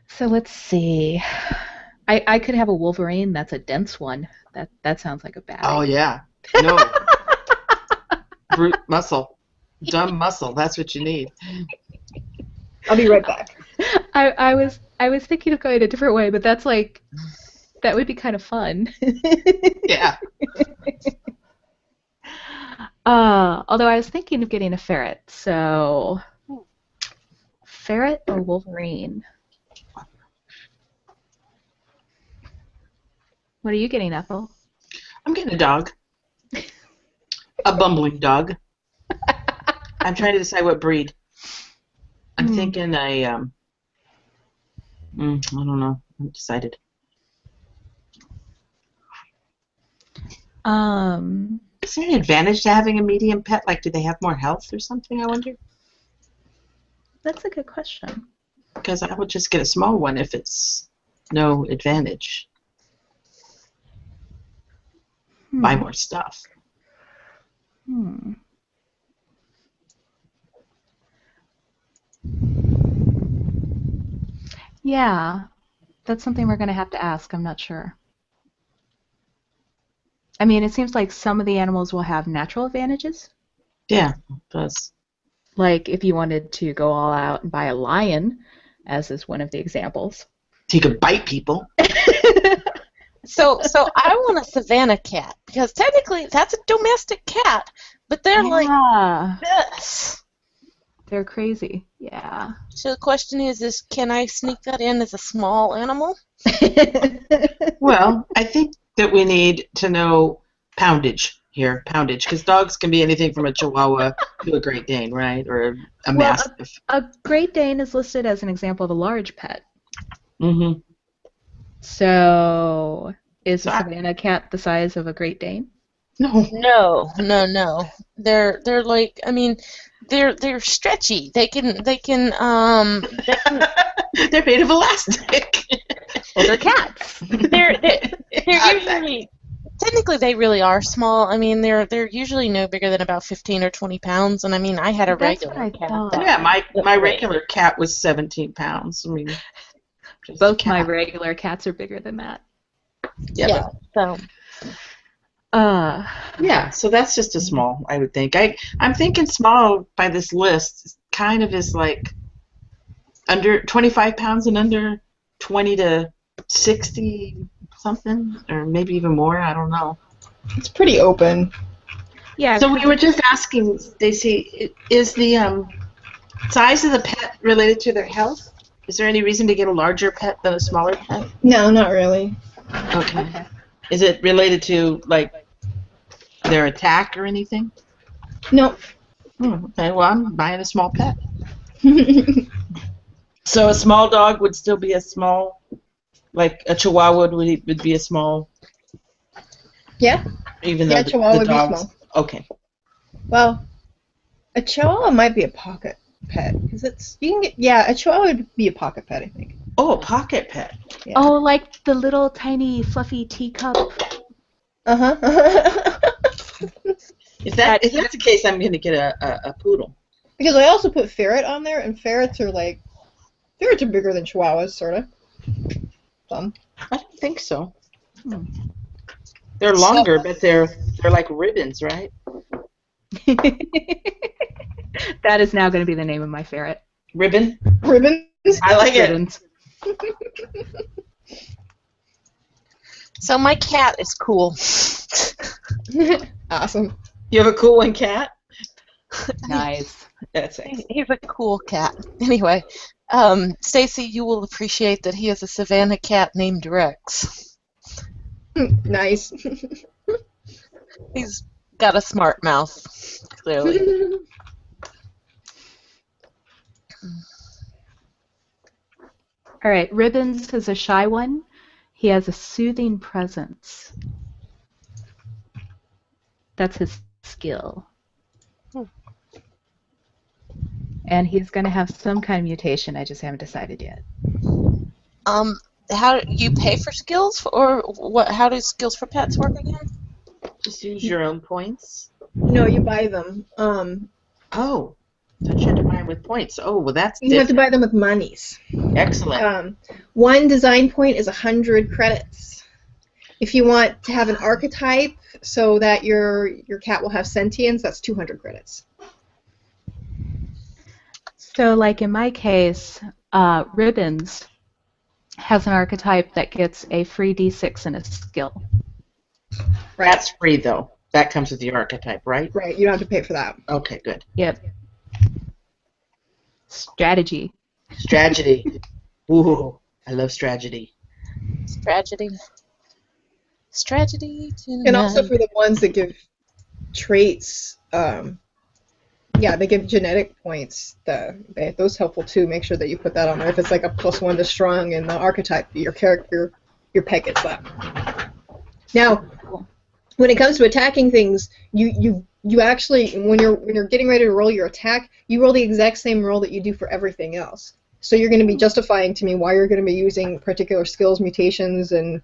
So let's see. I could have a Wolverine that's a dense one. That sounds like a bad idea. Oh yeah. No. Brute muscle. Dumb muscle. That's what you need. I'll be right back. I was thinking of going a different way, but that would be kind of fun. Yeah. Although I was thinking of getting a ferret, so ferret or Wolverine? What are you getting, Ethel? I'm getting a dog. A bumbling dog. I'm trying to decide what breed. I'm thinking I don't know. I'm decided. Is there an advantage to having a medium pet? Like, do they have more health or something, I wonder? That's a good question. Because I would just get a small one if it's no advantage. Buy more stuff. Yeah, that's something we're going to have to ask. I'm not sure. I mean, it seems like some of the animals will have natural advantages. Yeah, it does. Like if you wanted to go all out and buy a lion, as is one of the examples. So you could bite people. So I want a Savannah cat because technically that's a domestic cat, but they're like this. They're crazy. Yeah. So the question is can I sneak that in as a small animal? Well, I think that we need to know poundage here, poundage, because dogs can be anything from a Chihuahua to a Great Dane, right? Or a Well, Mastiff. a Great Dane is listed as an example of a large pet. Mm-hmm. So, is a So Savannah cat the size of a Great Dane? no. No. They're like, I mean, they're stretchy. They can They're made of elastic. Well, they're cats. they're usually technically they really are small. I mean, they're usually no bigger than about 15 or 20 pounds. And I mean, I had a That's what regular I cat. thought. Yeah, my regular cat was 17 pounds. I mean, just a Both my cat. regular cats are bigger than that. Yeah. So Yeah, so that's just a small, I would think. I'm thinking small by this list kind of is like under 25 pounds and under 20 to 60 something, or maybe even more. I don't know. It's pretty open. Yeah. So we were just asking, Stacy, is the size of the pet related to their health? Is there any reason to get a larger pet than a smaller pet? No, not really. Okay. Is it related to like their attack or anything? No. Okay, well, I'm buying a small pet. So a small dog would still be a small, like a Chihuahua would be a small, Yeah. even though Yeah, Chihuahua the would be dogs. small. Okay. Well, a Chihuahua might be a pocket pet because a Chihuahua would be a pocket pet, I think. Oh, a pocket pet. Yeah. Oh, like the little tiny fluffy teacup. If that's the case, I'm going to get a poodle. Because I also put ferret on there, and ferrets are bigger than Chihuahuas, sort of. Some. I don't think so. They're longer, but they're like ribbons, right? That is now going to be the name of my ferret. Ribbon. Ribbons. I like it. Ribbons. so my cat is cool. Awesome. You have a cool one, cat? Nice. That's it. He's a cool cat. Anyway, Stacy, you will appreciate that he is a Savannah cat named Rex. Nice. He's got a smart mouth, clearly. All right, Ribbons is a shy one. He has a soothing presence. That's his skill. And he's going to have some kind of mutation. I just haven't decided yet. How you pay for skills, or what? How do skills for pets work again? Just use your own points. No, you buy them. Oh, I thought you had to buy them with points. Oh, well, that's You have to different. buy them with monies. Excellent. One design point is 100 credits. If you want to have an archetype so that your cat will have sentience, that's 200 credits. So, like in my case, Ribbons has an archetype that gets a free D6 and a skill. Right. That's free, though. That comes with the archetype, right? Right. You don't have to pay for that. Okay, good. Yep. Strategy. Strategy. Ooh, I love strategy. Strategy tonight. And also for the ones that give traits, they give genetic points. Those helpful too. Make sure that you put that on there. If it's like a +1 to strong in the archetype, your pet gets that. Now, when it comes to attacking things, you actually when you're getting ready to roll your attack, you roll the exact same roll that you do for everything else. So you're going to be justifying to me why you're going to be using particular skills, mutations, and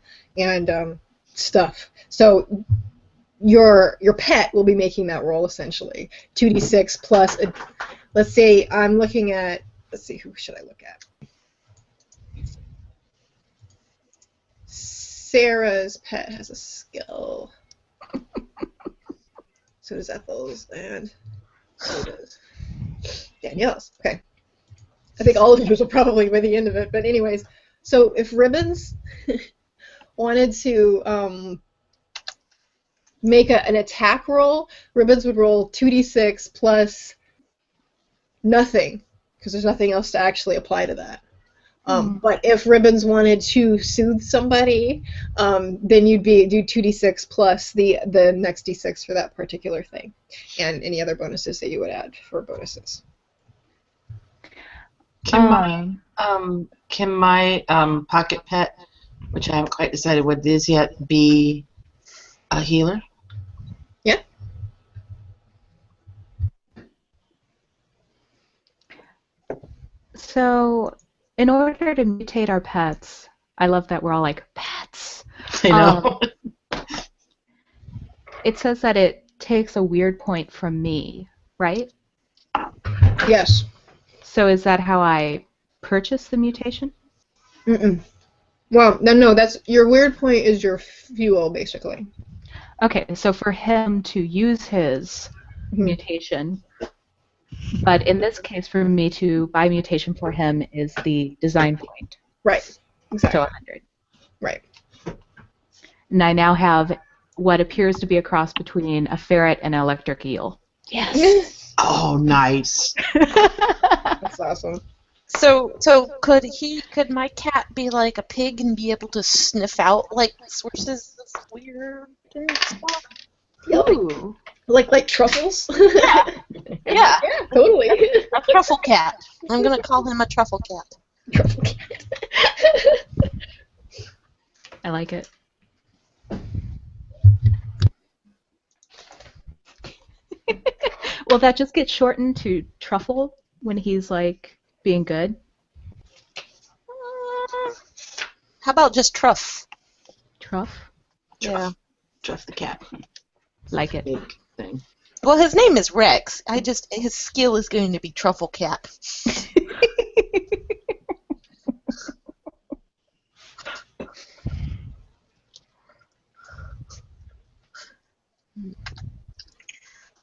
stuff. So your pet will be making that roll essentially. 2d6 plus, let's say I'm looking at, who should I look at? Sarah's pet has a skill. So does Ethel's, and so does Danielle's. Okay. I think all of yours will probably by the end of it, but anyways. So if Ribbons wanted to make an attack roll, Ribbons would roll 2d6 plus nothing, because there's nothing else to actually apply to that. But if Ribbons wanted to soothe somebody, then you'd do 2d6 plus the next d6 for that particular thing, and any other bonuses that you would add for bonuses. Can my pocket pet, which I haven't quite decided what it is yet, be a healer? Yeah. So, in order to mutate our pets, I love that we're all like, pets. I know. It says that it takes a weird point from me, right? Yes. So is that how I purchase the mutation? Well, no, that's your weird point is your fuel, basically. Okay, so for him to use his mutation, but in this case, for me to buy mutation for him is the design point. Right. Exactly. So 100. Right. And I now have what appears to be a cross between a ferret and an electric eel. Yes. Oh, nice. That's awesome. So could my cat be like a pig and be able to sniff out like sources of weird stuff? Ooh. Like truffles? Yeah. Yeah, totally. A truffle cat. I'm gonna call him a truffle cat. Truffle cat. I like it. Will that just get shortened to truffle when he's like being good? How about just Truff? Truff? Yeah. Truff the cat. Like it. Big thing. Well, his name is Rex. His skill is going to be Truffle Cat.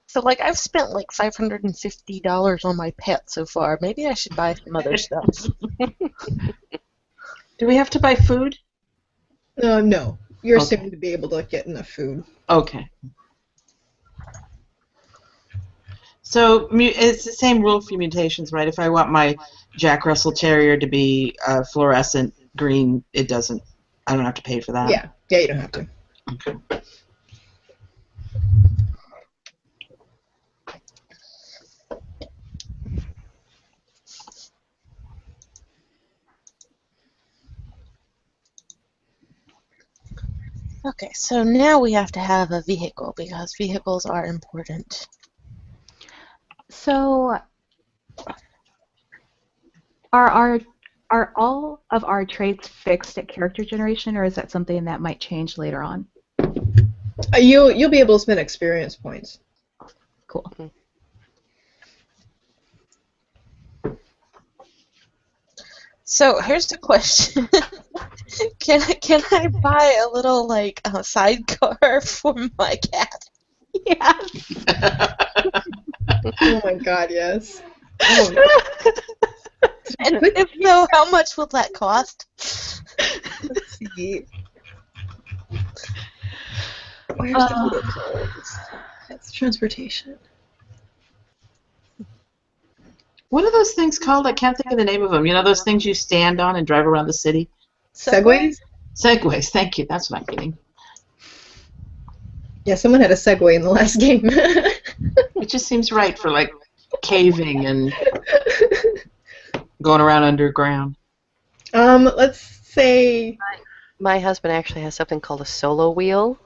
So, like, I've spent like $550 on my pet so far. Maybe I should buy some other stuff. Do we have to buy food? No. You're Okay. assumed to be able to get enough food. Okay. So it's the same rule for mutations, right? If I want my Jack Russell Terrier to be fluorescent green, I don't have to pay for that. Yeah, you don't have to. Okay. Okay, so now we have to have a vehicle because vehicles are important. So are all of our traits fixed at character generation, or is that something that might change later on? You'll be able to spend experience points. Cool. So here's the question: Can I buy a little like sidecar for my cat? Yes. Oh my god, yes. Oh, no. And if so, how much will that cost? Let's see. Where's the vehicles? That's transportation. What are those things called? I can't think of the name of them. You know those things you stand on and drive around the city? Segways? Segways, thank you. That's what I'm getting. Yeah, someone had a Segway in the last game. It just seems right for like caving and going around underground. Let's say My husband actually has something called a solo wheel.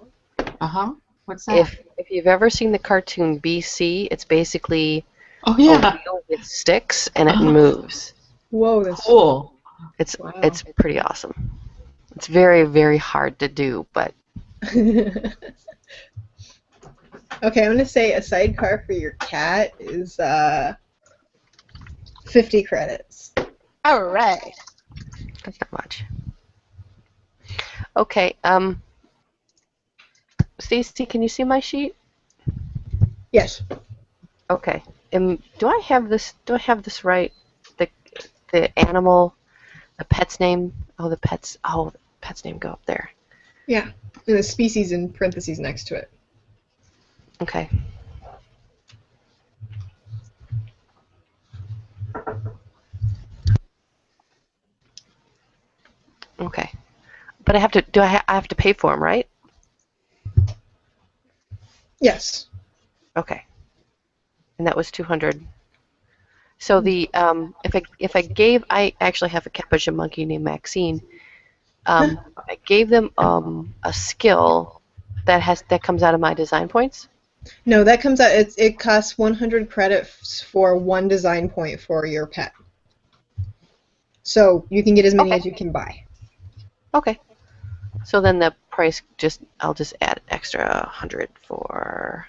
What's that? If you've ever seen the cartoon BC, it's basically Oh a yeah. wheel with sticks and it moves. whoa, that's Cool. It's Wow. it's pretty awesome. It's very, very hard to do, but Okay, I'm gonna say a sidecar for your cat is 50 credits. All right. that's not much. Okay, Stacy, can you see my sheet? Yes. Okay. Do I have this right? The animal, the pet's name. The pet's name go up there. Yeah. And the species in parentheses next to it. Okay. Okay. But I have to. I have to pay for them, right? Yes. Okay. And that was 200. So the if I gave, I actually have a capuchin monkey named Maxine. I gave them a skill that comes out of my design points. No, that comes out. It costs 100 credits for one design point for your pet. So you can get as many Okay. as you can buy. Okay. So then the price I'll just add extra 100 for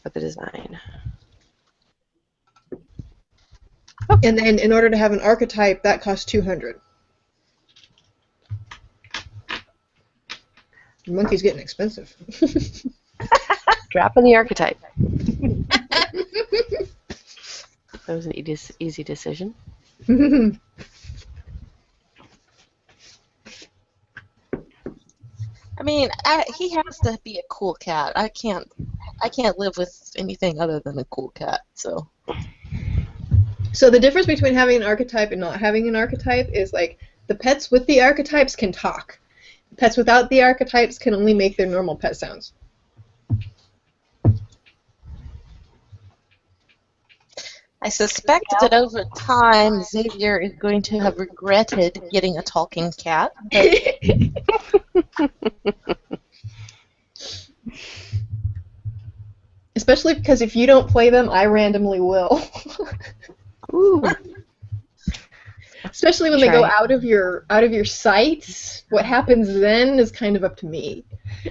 the design. And then in order to have an archetype, that costs 200. The monkey's getting expensive. Drop in the archetype. That was an easy decision. I mean, he has to be a cool cat. I can't live with anything other than a cool cat. So. So the difference between having an archetype and not having an archetype is like the pets with the archetypes can talk. The pets without the archetypes can only make their normal pet sounds. I suspect that over time, Xavier is going to have regretted getting a talking cat. Especially because if you don't play them, I randomly will. Ooh. Especially when they go out of your sight. What happens then is kind of up to me.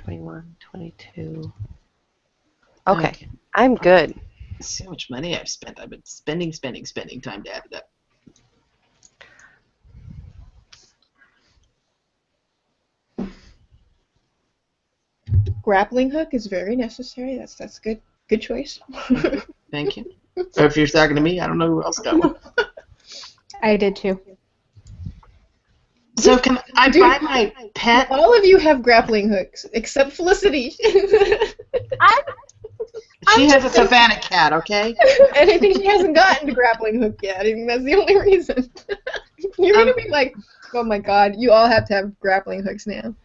21, 22. Okay. I'm good. See how much money I've spent. I've been spending. Time to add it up. Grappling hook is very necessary. That's good. Good choice. Thank you. Or if you're talking to me, I don't know who else got one. I did too. So can I buy my pet? All of you have grappling hooks, except Felicity. She has a Savannah cat, okay? And I think she hasn't gotten to grappling hook yet. I think that's the only reason. You're going to be like, oh my god, you all have to have grappling hooks now.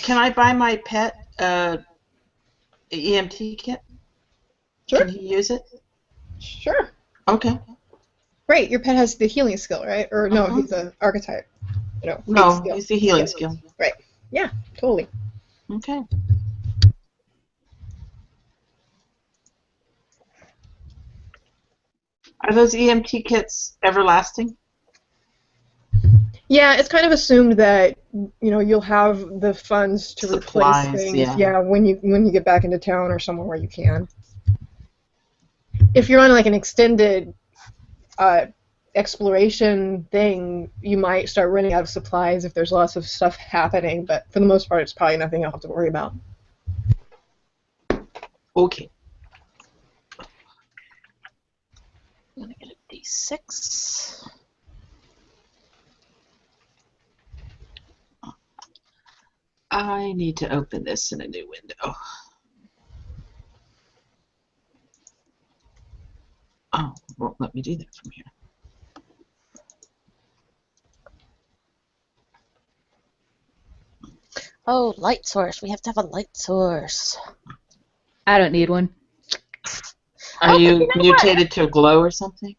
Can I buy my pet EMT kit? Sure. Can he use it? Sure. Okay. Great, your pet has the healing skill, right? Or no, he's an archetype. No, he's the healing skill. Right. Yeah, totally. Okay. Are those EMT kits everlasting? Yeah, it's kind of assumed that you'll have the funds to Supplies, replace things. yeah. When you get back into town or somewhere where you can. If you're on like an extended exploration thing, you might start running out of supplies if there's lots of stuff happening. But for the most part, it's probably nothing I'll have to worry about. Okay. I'm gonna get a D6. I need to open this in a new window. Oh, it won't let me do that from here. Oh, light source. We have to have a light source. I don't need one. Are you mutated to glow or something?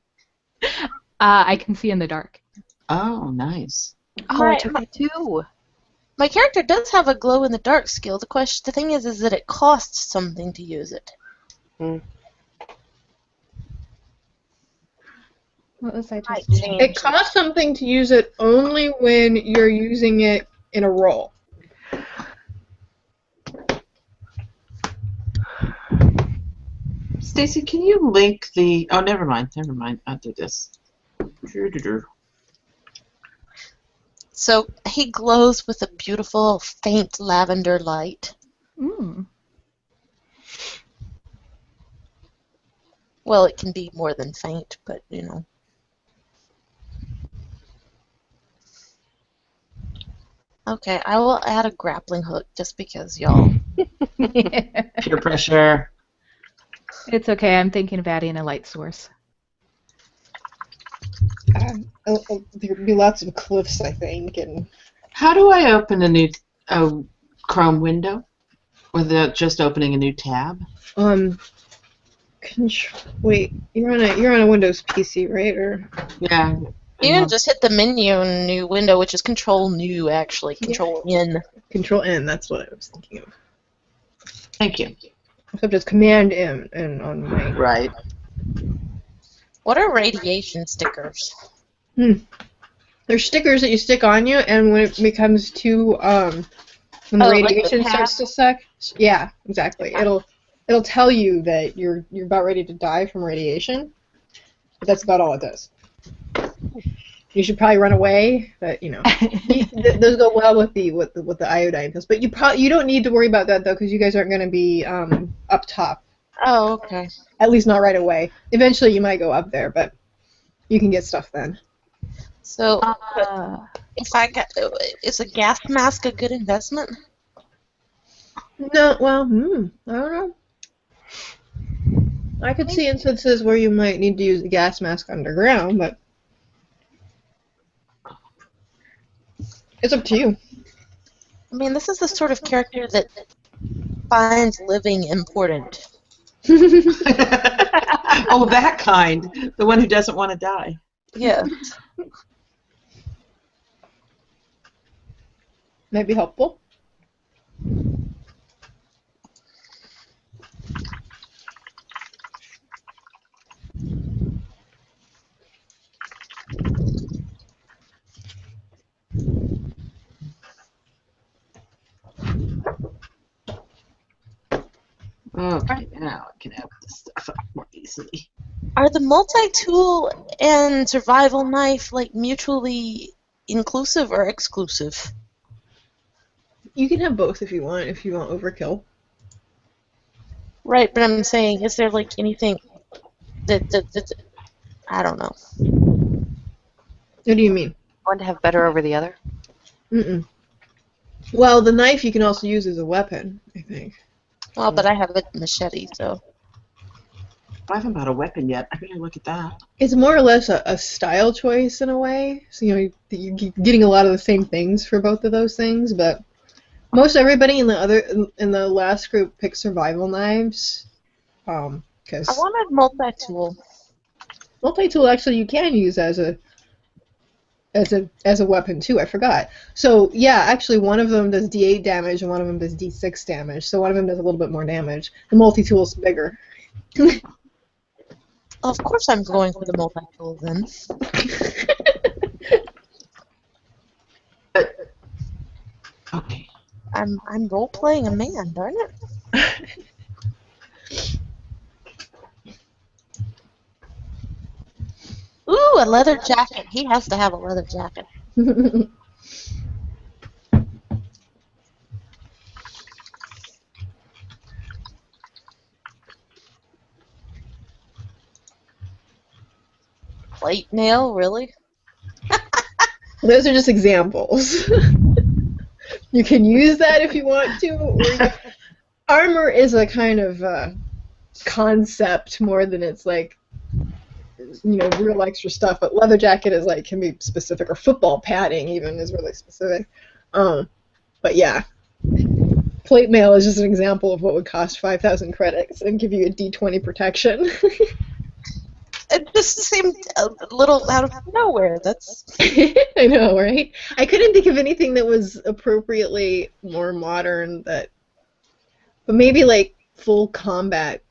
I can see in the dark. Oh, nice. Oh, I took it too. My character does have a glow in the dark skill. The thing is that it costs something to use it. What was I just It costs something to use it only when you're using it in a roll. Stacy, can you link the... Oh, never mind. I'll do this. So he glows with a beautiful, faint lavender light. Mm. Well, it can be more than faint, but Okay, I will add a grappling hook just because, y'all. Peer pressure. It's okay. I'm thinking of adding a light source. Yeah, there'd be lots of cliffs, I think, and How do I open a new Chrome window without just opening a new tab? wait, you're on a Windows PC, right? Or Yeah. You can just hit the menu in a new window, which is Control New, actually. Control N. Control N. That's what I was thinking of. Thank you. Except it's Command M and on my. Right. What are radiation stickers? There's stickers that you stick on you, and when it becomes too when the radiation like the starts to suck, yeah, exactly. It'll tell you that you're about ready to die from radiation. But that's about all it does. You should probably run away, but those go well with the iodine pills. But you don't need to worry about that though, because you guys aren't going to be up top. Oh, okay. At least not right away. Eventually, you might go up there, but you can get stuff then. So, is a gas mask a good investment? No, well, I don't know. I could see instances where you might need to use a gas mask underground, but it's up to you. I mean, this is the sort of character that finds living important. Oh, that kind. The one who doesn't want to die. Yeah. Might be helpful. Okay, now I can open this stuff up more easily. Are the multi-tool and survival knife like mutually inclusive or exclusive? You can have both if you want overkill. Right, but I'm saying, is there like anything that I don't know. What do you mean? One to have better over the other? Mm-mm. Well, the knife you can also use as a weapon, I think. Well, but I have a machete, so. I haven't bought a weapon yet. I better look at that. It's more or less a style choice in a way. So, you're getting a lot of the same things for both of those things, but most everybody in the last group picked survival knives. Because I wanted multi-tool. multi-tool actually you can use as a weapon too. I forgot. So yeah, actually one of them does D8 damage and one of them does D6 damage. So one of them does a little bit more damage. The multi-tool is bigger. Of course, I'm going for the multi-tool then. But okay. I'm role-playing a man, darn it. Ooh, a leather jacket. He has to have a leather jacket. Plate mail, really? Those are just examples. You can use that if you want to. Or armor is a kind of concept more than it's like, real extra stuff. But leather jacket is can be specific, or football padding even is really specific. But yeah, plate mail is just an example of what would cost 5,000 credits and give you a D20 protection. It just seemed a little out of nowhere. That's. I know, right? I couldn't think of anything that was appropriately more modern but maybe like full combat.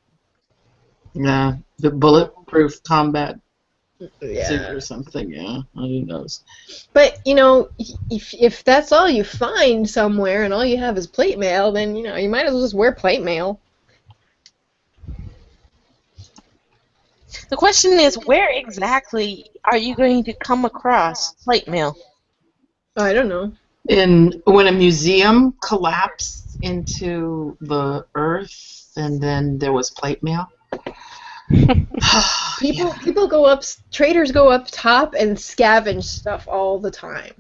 Yeah, the bulletproof combat Yeah. suit or something. Yeah, who knows? But if that's all you find somewhere and all you have is plate mail, then you might as well just wear plate mail. The question is, where exactly are you going to come across plate mail? I don't know. When a museum collapsed into the earth, and then there was plate mail. People go up. Traders go up top and scavenge stuff all the time.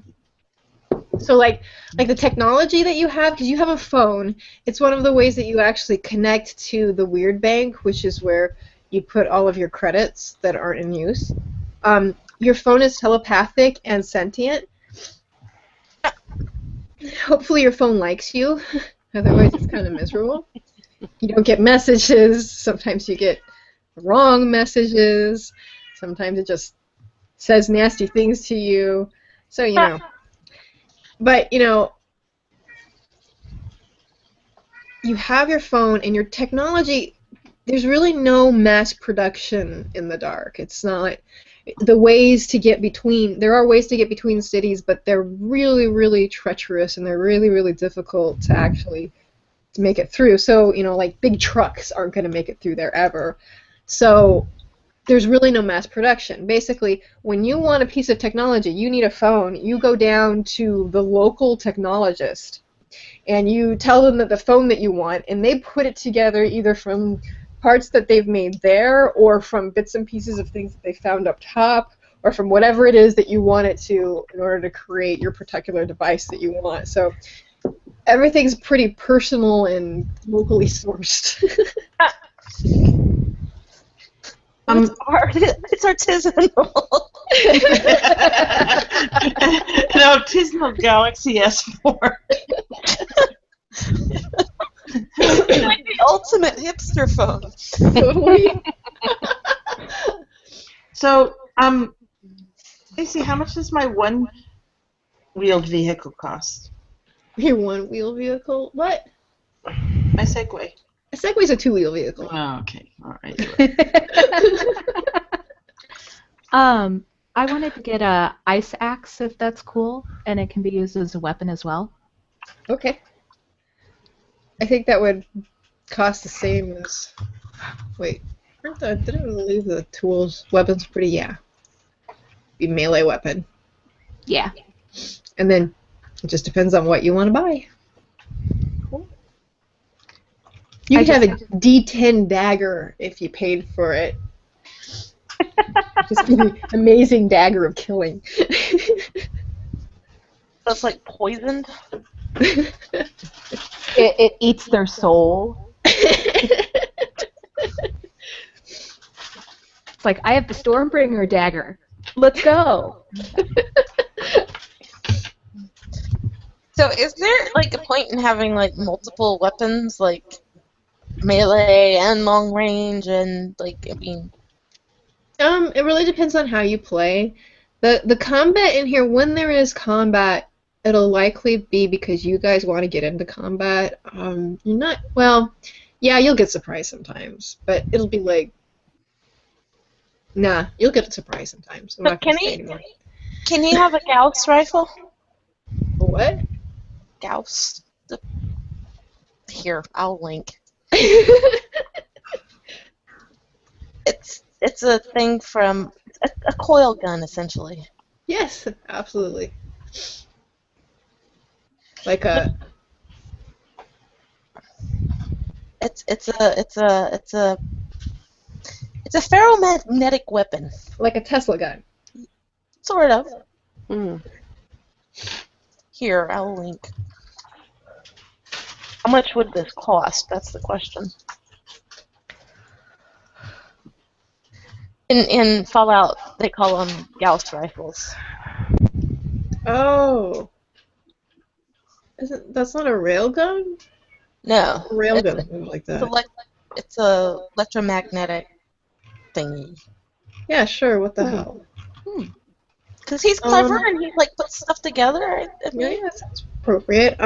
So like the technology that you have, because you have a phone, it's one of the ways that you actually connect to the Weird Bank, which is where you put all of your credits that aren't in use. your phone is telepathic and sentient, hopefully your phone likes you. Otherwise, it's kind of miserable. You don't get messages. Sometimes you get wrong messages. Sometimes it just says nasty things to you. So, you know. But, you know, you have your phone and your technology, there's really no mass production in the dark. It's not the ways to get between, there are ways to get between cities, but they're really, really treacherous and they're really, really difficult to actually make it through. So, you know, like big trucks aren't going to make it through there ever. So there's really no mass production. Basically, when you want a piece of technology, you need a phone, you go down to the local technologist and you tell them that the phone that you want, and they put it together either from parts that they've made there or from bits and pieces of things that they found up top or from whatever it is that you want it to in order to create your particular device that you want. So everything's pretty personal and locally sourced. It's artisanal. An artisanal Galaxy S4. It's like the ultimate hipster phone. Totally. So, Stacey, how much does my one-wheeled vehicle cost? Your one-wheel vehicle? What? My Segway. A Segway's a two-wheel vehicle. Oh, okay. All right. I wanted to get a ice axe if that's cool, and it can be used as a weapon as well. Okay. I think that would cost the same as. Wait, didn't we leave the tools, weapons pretty? Yeah. Be melee weapon. Yeah. And then it just depends on what you want to buy. Cool. You could have a D10 dagger if you paid for it. Just be the amazing dagger of killing. That's like poisoned. It eats their soul. It's like, I have the Stormbringer dagger. Let's go. So is there like a point in having like multiple weapons, like melee and long range, and like, I mean, It really depends on how you play. The combat in here, when there is combat, it'll likely be because you guys want to get into combat. You're not, well, yeah, you'll get surprised sometimes, but it'll be like, nah, you'll get surprised sometimes. I'm so not gonna say anymore. can he have a Gauss rifle? What? Gauss. Here, I'll link. It's a thing from a coil gun, essentially. Yes, absolutely. Like a. It's a ferromagnetic weapon. Like a Tesla gun. Sort of. Mm. Here, I'll link. How much would this cost? That's the question. In Fallout, they call them Gauss rifles. Oh. That's not a railgun? No. A railgun moves like that. It's a electromagnetic thingy. Yeah, sure. What the hell? Because he's clever and he like puts stuff together. I mean, Yeah, that sounds appropriate.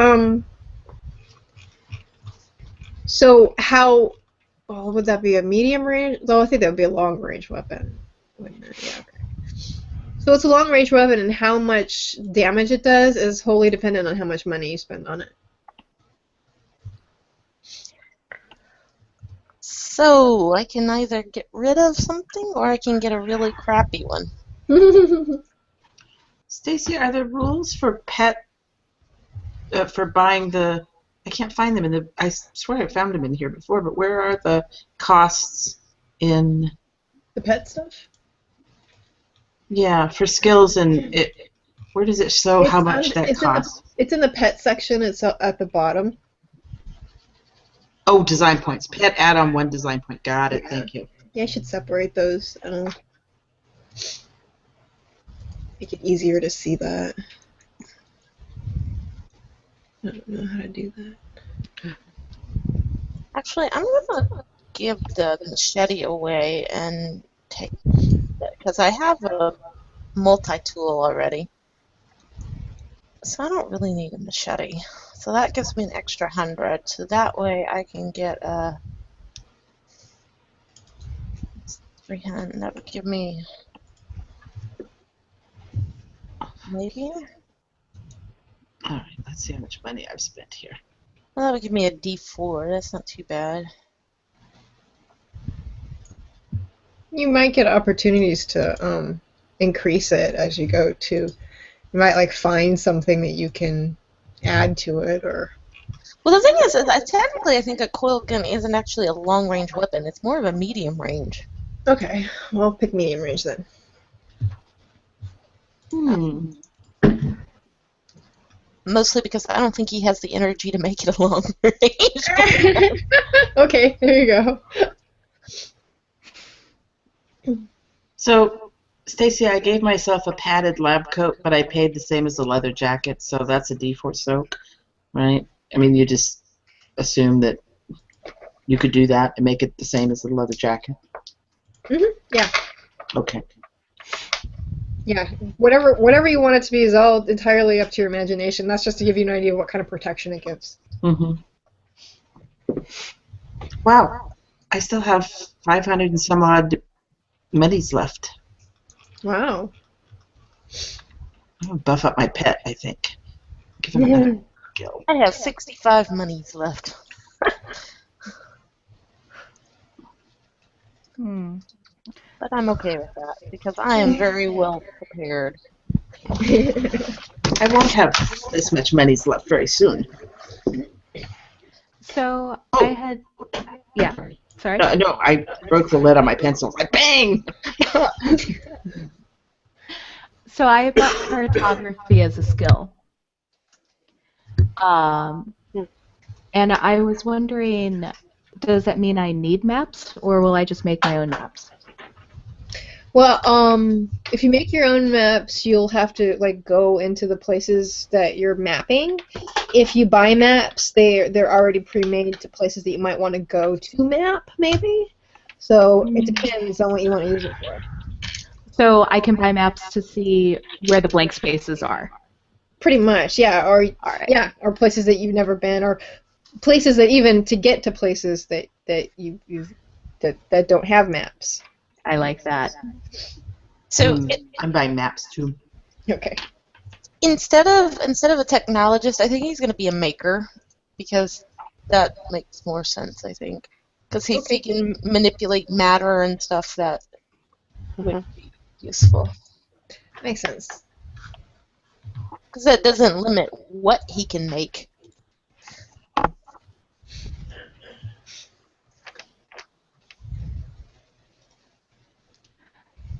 So how? Well, would that be a medium range? Though I think that would be a long range weapon. Wouldn't it? Yeah. Okay. So it's a long range weapon, and how much damage it does is wholly dependent on how much money you spend on it. so I can either get rid of something or I can get a really crappy one. Stacey, are there rules for pet for buying the? I can't find them in the. I swear I found them in here before, but where are the costs in? The pet stuff? Yeah, for skills and it. Where does it show how much that it's costs? It's in the pet section. It's at the bottom. Oh, design points. Pet add-on 1 design point. Got it. Thank you. Yeah, I should separate those. make it easier to see that. I don't know how to do that. Actually, I'm gonna give the machete away and take it because I have a multi-tool already. So I don't really need a machete. So that gives me an extra 100. So that way I can get a 300. That would give me maybe. All right, let's see how much money I've spent here. Well, that would give me a D4. That's not too bad. You might get opportunities to increase it as you go too. You might like find something that you can add to it, or Well, the thing is that technically I think a coil gun isn't actually a long-range weapon. It's more of a medium range. okay. Well, pick medium range then. Mostly because I don't think he has the energy to make it a long range. Okay, there you go. So, Stacy, I gave myself a padded lab coat, but I paid the same as the leather jacket, so that's a D4 soak, right? I mean, you just assume that you could do that and make it the same as the leather jacket. Yeah. Okay. Yeah. Whatever you want it to be is all entirely up to your imagination. That's just to give you an idea of what kind of protection it gives. Wow. I still have 500 and some odd minis left. Wow. I'm going to buff up my pet, I think. Give him another skill. I have 65 monies left. But I'm okay with that because I am very well prepared. I won't have this much monies left very soon. So I had, yeah, sorry. No, I broke the lid on my pencils. Like, bang! So I bought cartography as a skill. And I was wondering, does that mean I need maps, or will I just make my own maps? Well, if you make your own maps, you'll have to like go into the places that you're mapping. If you buy maps, they're already pre-made to places that you might want to go to map, maybe. So it depends on what you want to use it for. So I can buy maps to see where the blank spaces are. Pretty much, yeah. Or right. or places that you've never been, or places that even to get to places that that don't have maps. I like that. So I'm buying maps too. Okay. instead of a technologist, I think he's going to be a maker because that makes more sense. I think because he can manipulate matter and stuff that would be useful. Makes sense. Because that doesn't limit what he can make.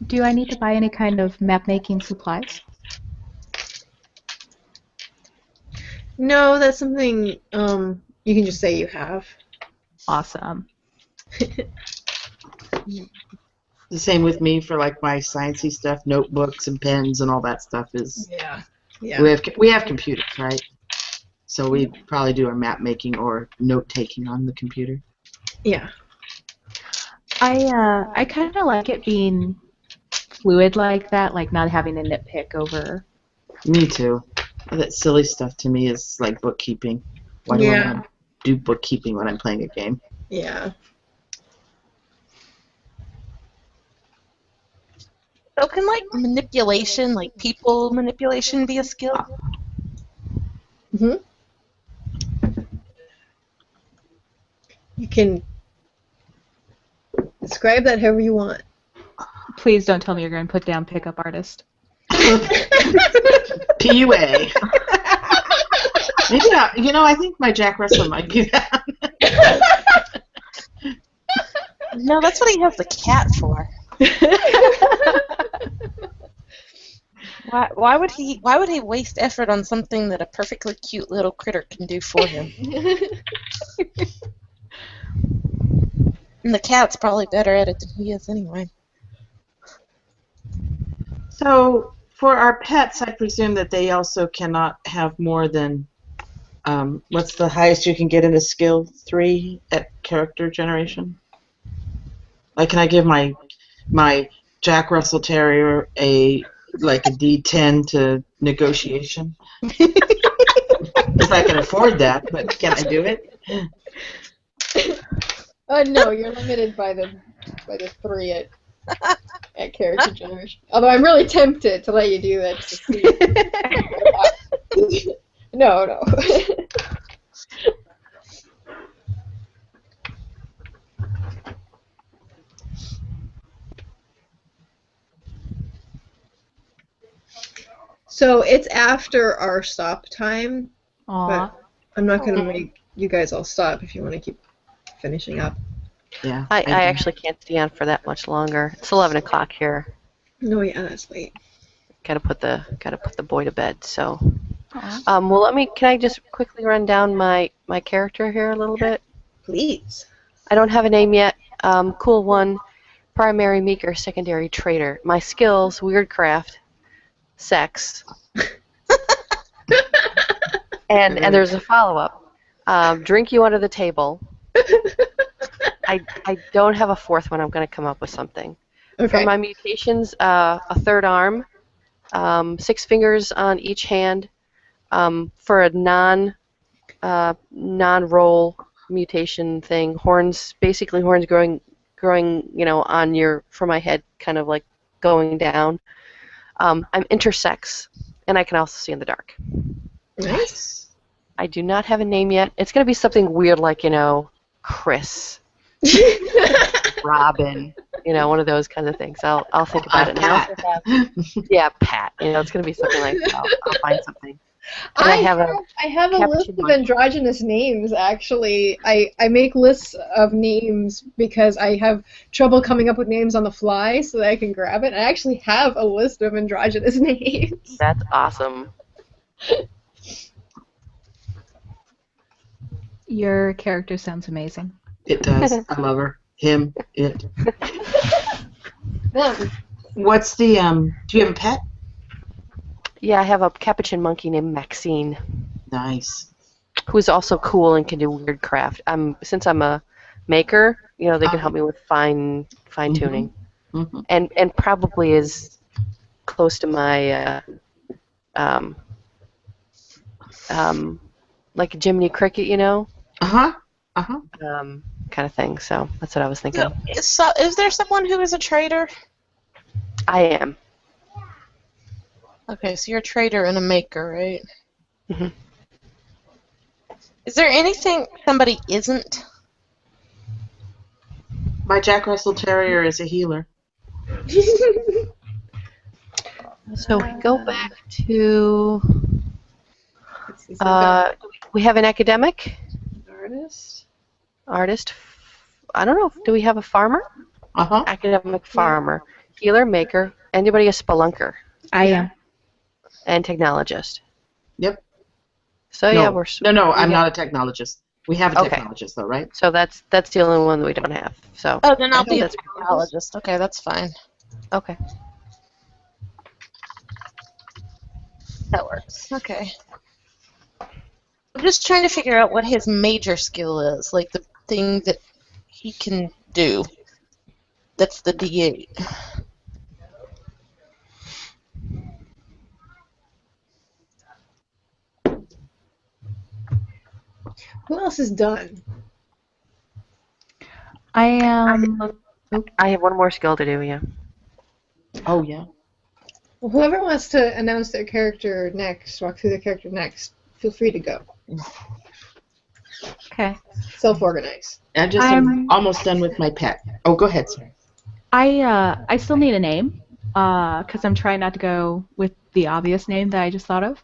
Do I need to buy any kind of map-making supplies? No, that's something you can just say you have. Awesome. The same with me for like my sciencey stuff, notebooks and pens and all that stuff is. Yeah. We have computers, right? So we probably do our map making or note taking on the computer. Yeah. I kind of like it being fluid like that, like not having to nitpick over. Me too. That silly stuff to me is like bookkeeping. Why do I want to do bookkeeping when I'm playing a game? Yeah. So can like manipulation, like people manipulation, be a skill? Mhm. You can describe that however you want. Please don't tell me you're going to put down pickup artist. PUA. Maybe not. You know, I think my Jack Russell might be that. No, that's what he has the cat for. Why would he waste effort on something that a perfectly cute little critter can do for him? And the cat's probably better at it than he is anyway. So, For our pets, I presume that they also cannot have more than what's the highest you can get in a skill? 3 at character generation. Like, can I give my Jack Russell Terrier a D10 to negotiation? If I can afford that, but can I do it? No, you're limited by the 3 at character generation. Although I'm really tempted to let you do that to see. No. So it's after our stop time, Aw. but I'm not going to make you guys all stop if you want to keep finishing up. Yeah. I actually can't stay on for that much longer. It's 11 o'clock here. No, yeah, that's late. Gotta put the boy to bed. So, Aw. well, can I just quickly run down my character here a little bit? Please. I don't have a name yet. Cool one, primary maker, secondary trader. My skills: weird craft, sex, and there's a follow-up. Drink you under the table. I don't have a fourth one. I'm going to come up with something. Okay. For my mutations, a third arm, 6 fingers on each hand. For a non-roll mutation thing, horns growing, on from my head, kind of like going down. I'm intersex, and I can also see in the dark. Nice. I do not have a name yet. It's going to be something weird like, Chris, Robin, one of those kinds of things. I'll think about it. And I also have, Pat. It's going to be something like that. I'll find something. And I have a list of androgynous names, actually. I make lists of names because I have trouble coming up with names on the fly so that I can grab it. I actually have a list of androgynous names. That's awesome. Your character sounds amazing. It does. I love her. Him. It. What's the do you have a pet? Yeah, I have a capuchin monkey named Maxine, Nice. who's also cool and can do weird craft. Since I'm a maker, they can help me with fine tuning, Mm-hmm. and probably is close to my like Jiminy Cricket, Uh-huh. kind of thing. So that's what I was thinking. So, is there someone who is a trader? I am. Okay, so you're a trader and a maker, right? Mm-hmm. Is there anything somebody isn't? My Jack Russell Terrier is a healer. So we go back to. Let's see, so I've got We have an academic, an artist. I don't know. Do we have a farmer? Uh-huh. Academic farmer, healer, maker. Anybody a spelunker? I am. And technologist. Yep. So No. yeah, we're. No, I'm got- not a technologist. We have a Okay. technologist, though, right? So that's the only one that we don't have. So Oh, then I'll I think be a that's technologist. Okay, that's fine. okay. That works. Okay. I'm just trying to figure out what his major skill is, like the thing that he can do. That's the D8. Who else is done? I am. I have one more skill to do. Yeah. Oh, yeah. Well, whoever wants to announce their character next, walk through their character next, feel free to go. Okay. Self-organize. I just am almost done with my pet. Oh, go ahead, sir. I still need a name because I'm trying not to go with the obvious name that I just thought of.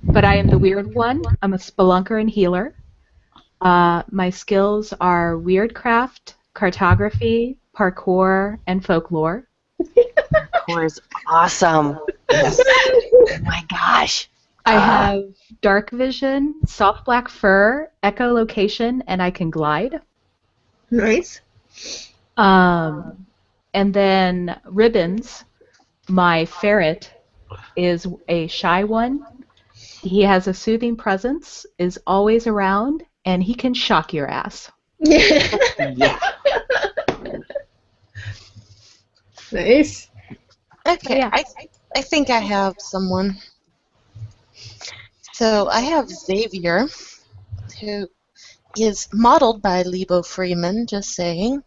But I am the weird one. I'm a spelunker and healer. My skills are weird craft, cartography, parkour, and folklore. Parkour is awesome. Oh my gosh. I have dark vision, soft black fur, echolocation, and I can glide. Nice. And then ribbons. My ferret is a shy one. He has a soothing presence, is always around, and he can shock your ass. Yeah. Nice. Okay, Yeah. I think I have someone. So I have Xavier, who is modeled by Lebo Freeman, just saying.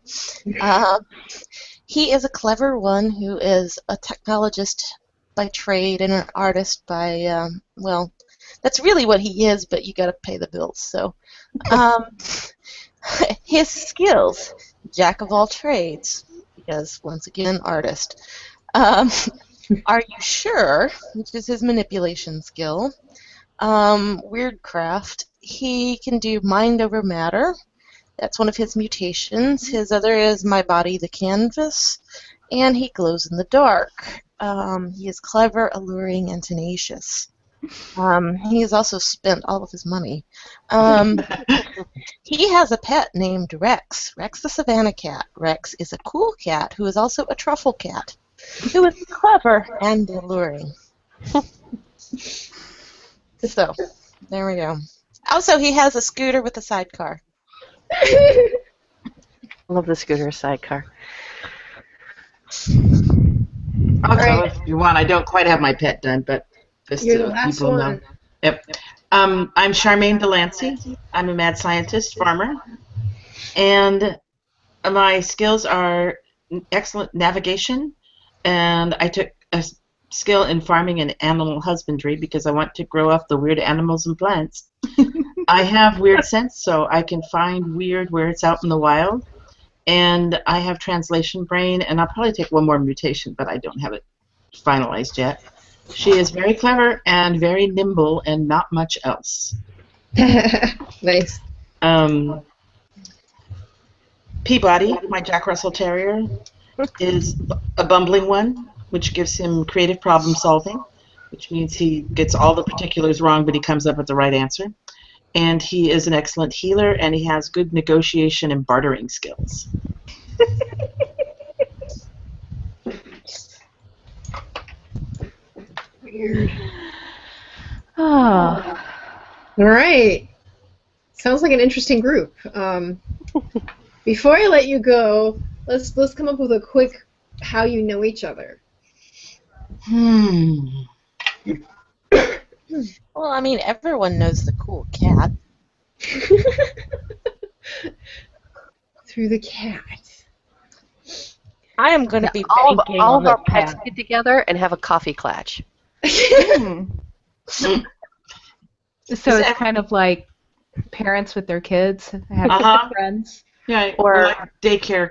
He is a clever one who is a technologist by trade and an artist by, well, that's really what he is, but you got to pay the bills. So, his skills, jack of all trades, because once again, artist. Are you sure? Which is his manipulation skill. Weirdcraft. He can do mind over matter. That's one of his mutations. His other is my body, the canvas, and he glows in the dark. He is clever, alluring, and tenacious. He has also spent all of his money. He has a pet named Rex. Rex the Savannah cat. Rex is a cool cat who is also a truffle cat, who is clever and alluring. So, there we go. Also, he has a scooter with a sidecar. Love the scooter sidecar. Also, Right. if you want, I don't quite have my pet done, but just You're the so last people know. one. Yep. I'm Charmaine Delancey. I'm a mad scientist farmer, and my skills are excellent navigation, and I took a skill in farming and animal husbandry because I want to grow up the weird animals and plants. I have weird sense, so I can find weird where it's out in the wild. And I have translation brain, and I'll probably take one more mutation, but I don't have it finalized yet. She is very clever and very nimble and not much else. Nice. Peabody, my Jack Russell Terrier, is a bumbling one, which gives him creative problem solving, which means he gets all the particulars wrong, but he comes up with the right answer. And he is an excellent healer, and he has good negotiation and bartering skills. Weird. Oh. All right. Sounds like an interesting group. Before I let you go, let's come up with a quick how you know each other. Well, I mean, everyone knows the cool cat. Through the cat. I am going to be All banking of on the our pets cat. get together and have a coffee clatch. So it's kind of like parents with their kids have friends. Yeah, Or- like daycare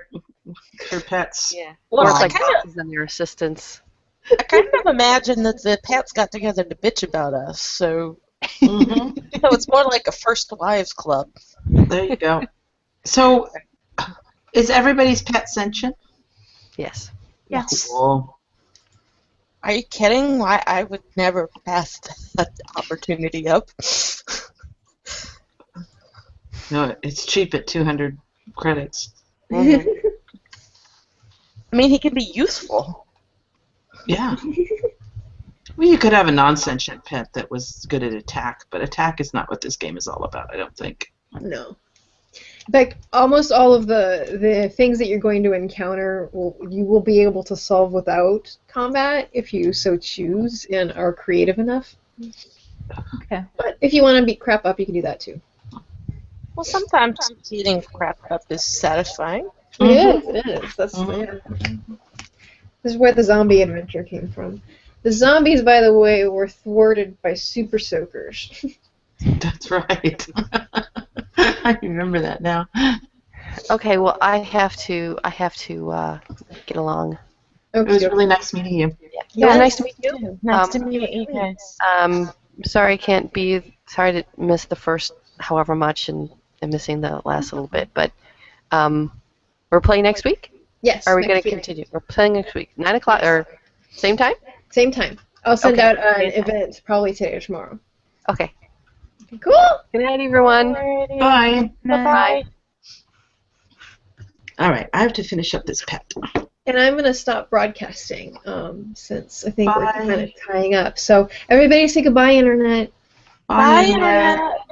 for pets. Yeah. Well, Or it's I like kinda- bosses and their assistants. I kind of imagine that the pets got together to bitch about us, so Mhm. so it's more like a first wives club. There you go. So, is everybody's pet sentient? Yes. Yes. Cool. Are you kidding? Why I would never pass that opportunity up. No, it's cheap at 200 credits. I mean, he can be useful. Yeah. Well, you could have a non-sentient pet that was good at attack, but attack is not what this game is all about, I don't think. No. In fact, almost all of the things that you're going to encounter you will be able to solve without combat if you so choose and are creative enough. Okay. But if you want to beat crap up, you can do that too. Well, sometimes beating crap up is satisfying. It is. That's Mhm. This is where the zombie adventure came from. The zombies, by the way, were thwarted by super soakers. That's right. I remember that now. Okay, well, I have to get along. It was really nice meeting you. Yeah, nice to meet you. Nice Um, to meet you guys. Sorry to miss the first however much and missing the last little bit, but we're playing next week? Yes. Are we going next to week. continue? We're playing next week. 9 o'clock, or same time? Same time. I'll send Okay. out an event probably today or tomorrow. Okay. Cool. Good night, everyone. Bye. Bye-bye. All right, I have to finish up this pet. And I'm going to stop broadcasting since I think we're Bye. kind of tying up. So everybody say goodbye, Internet. Bye, Internet. Internet.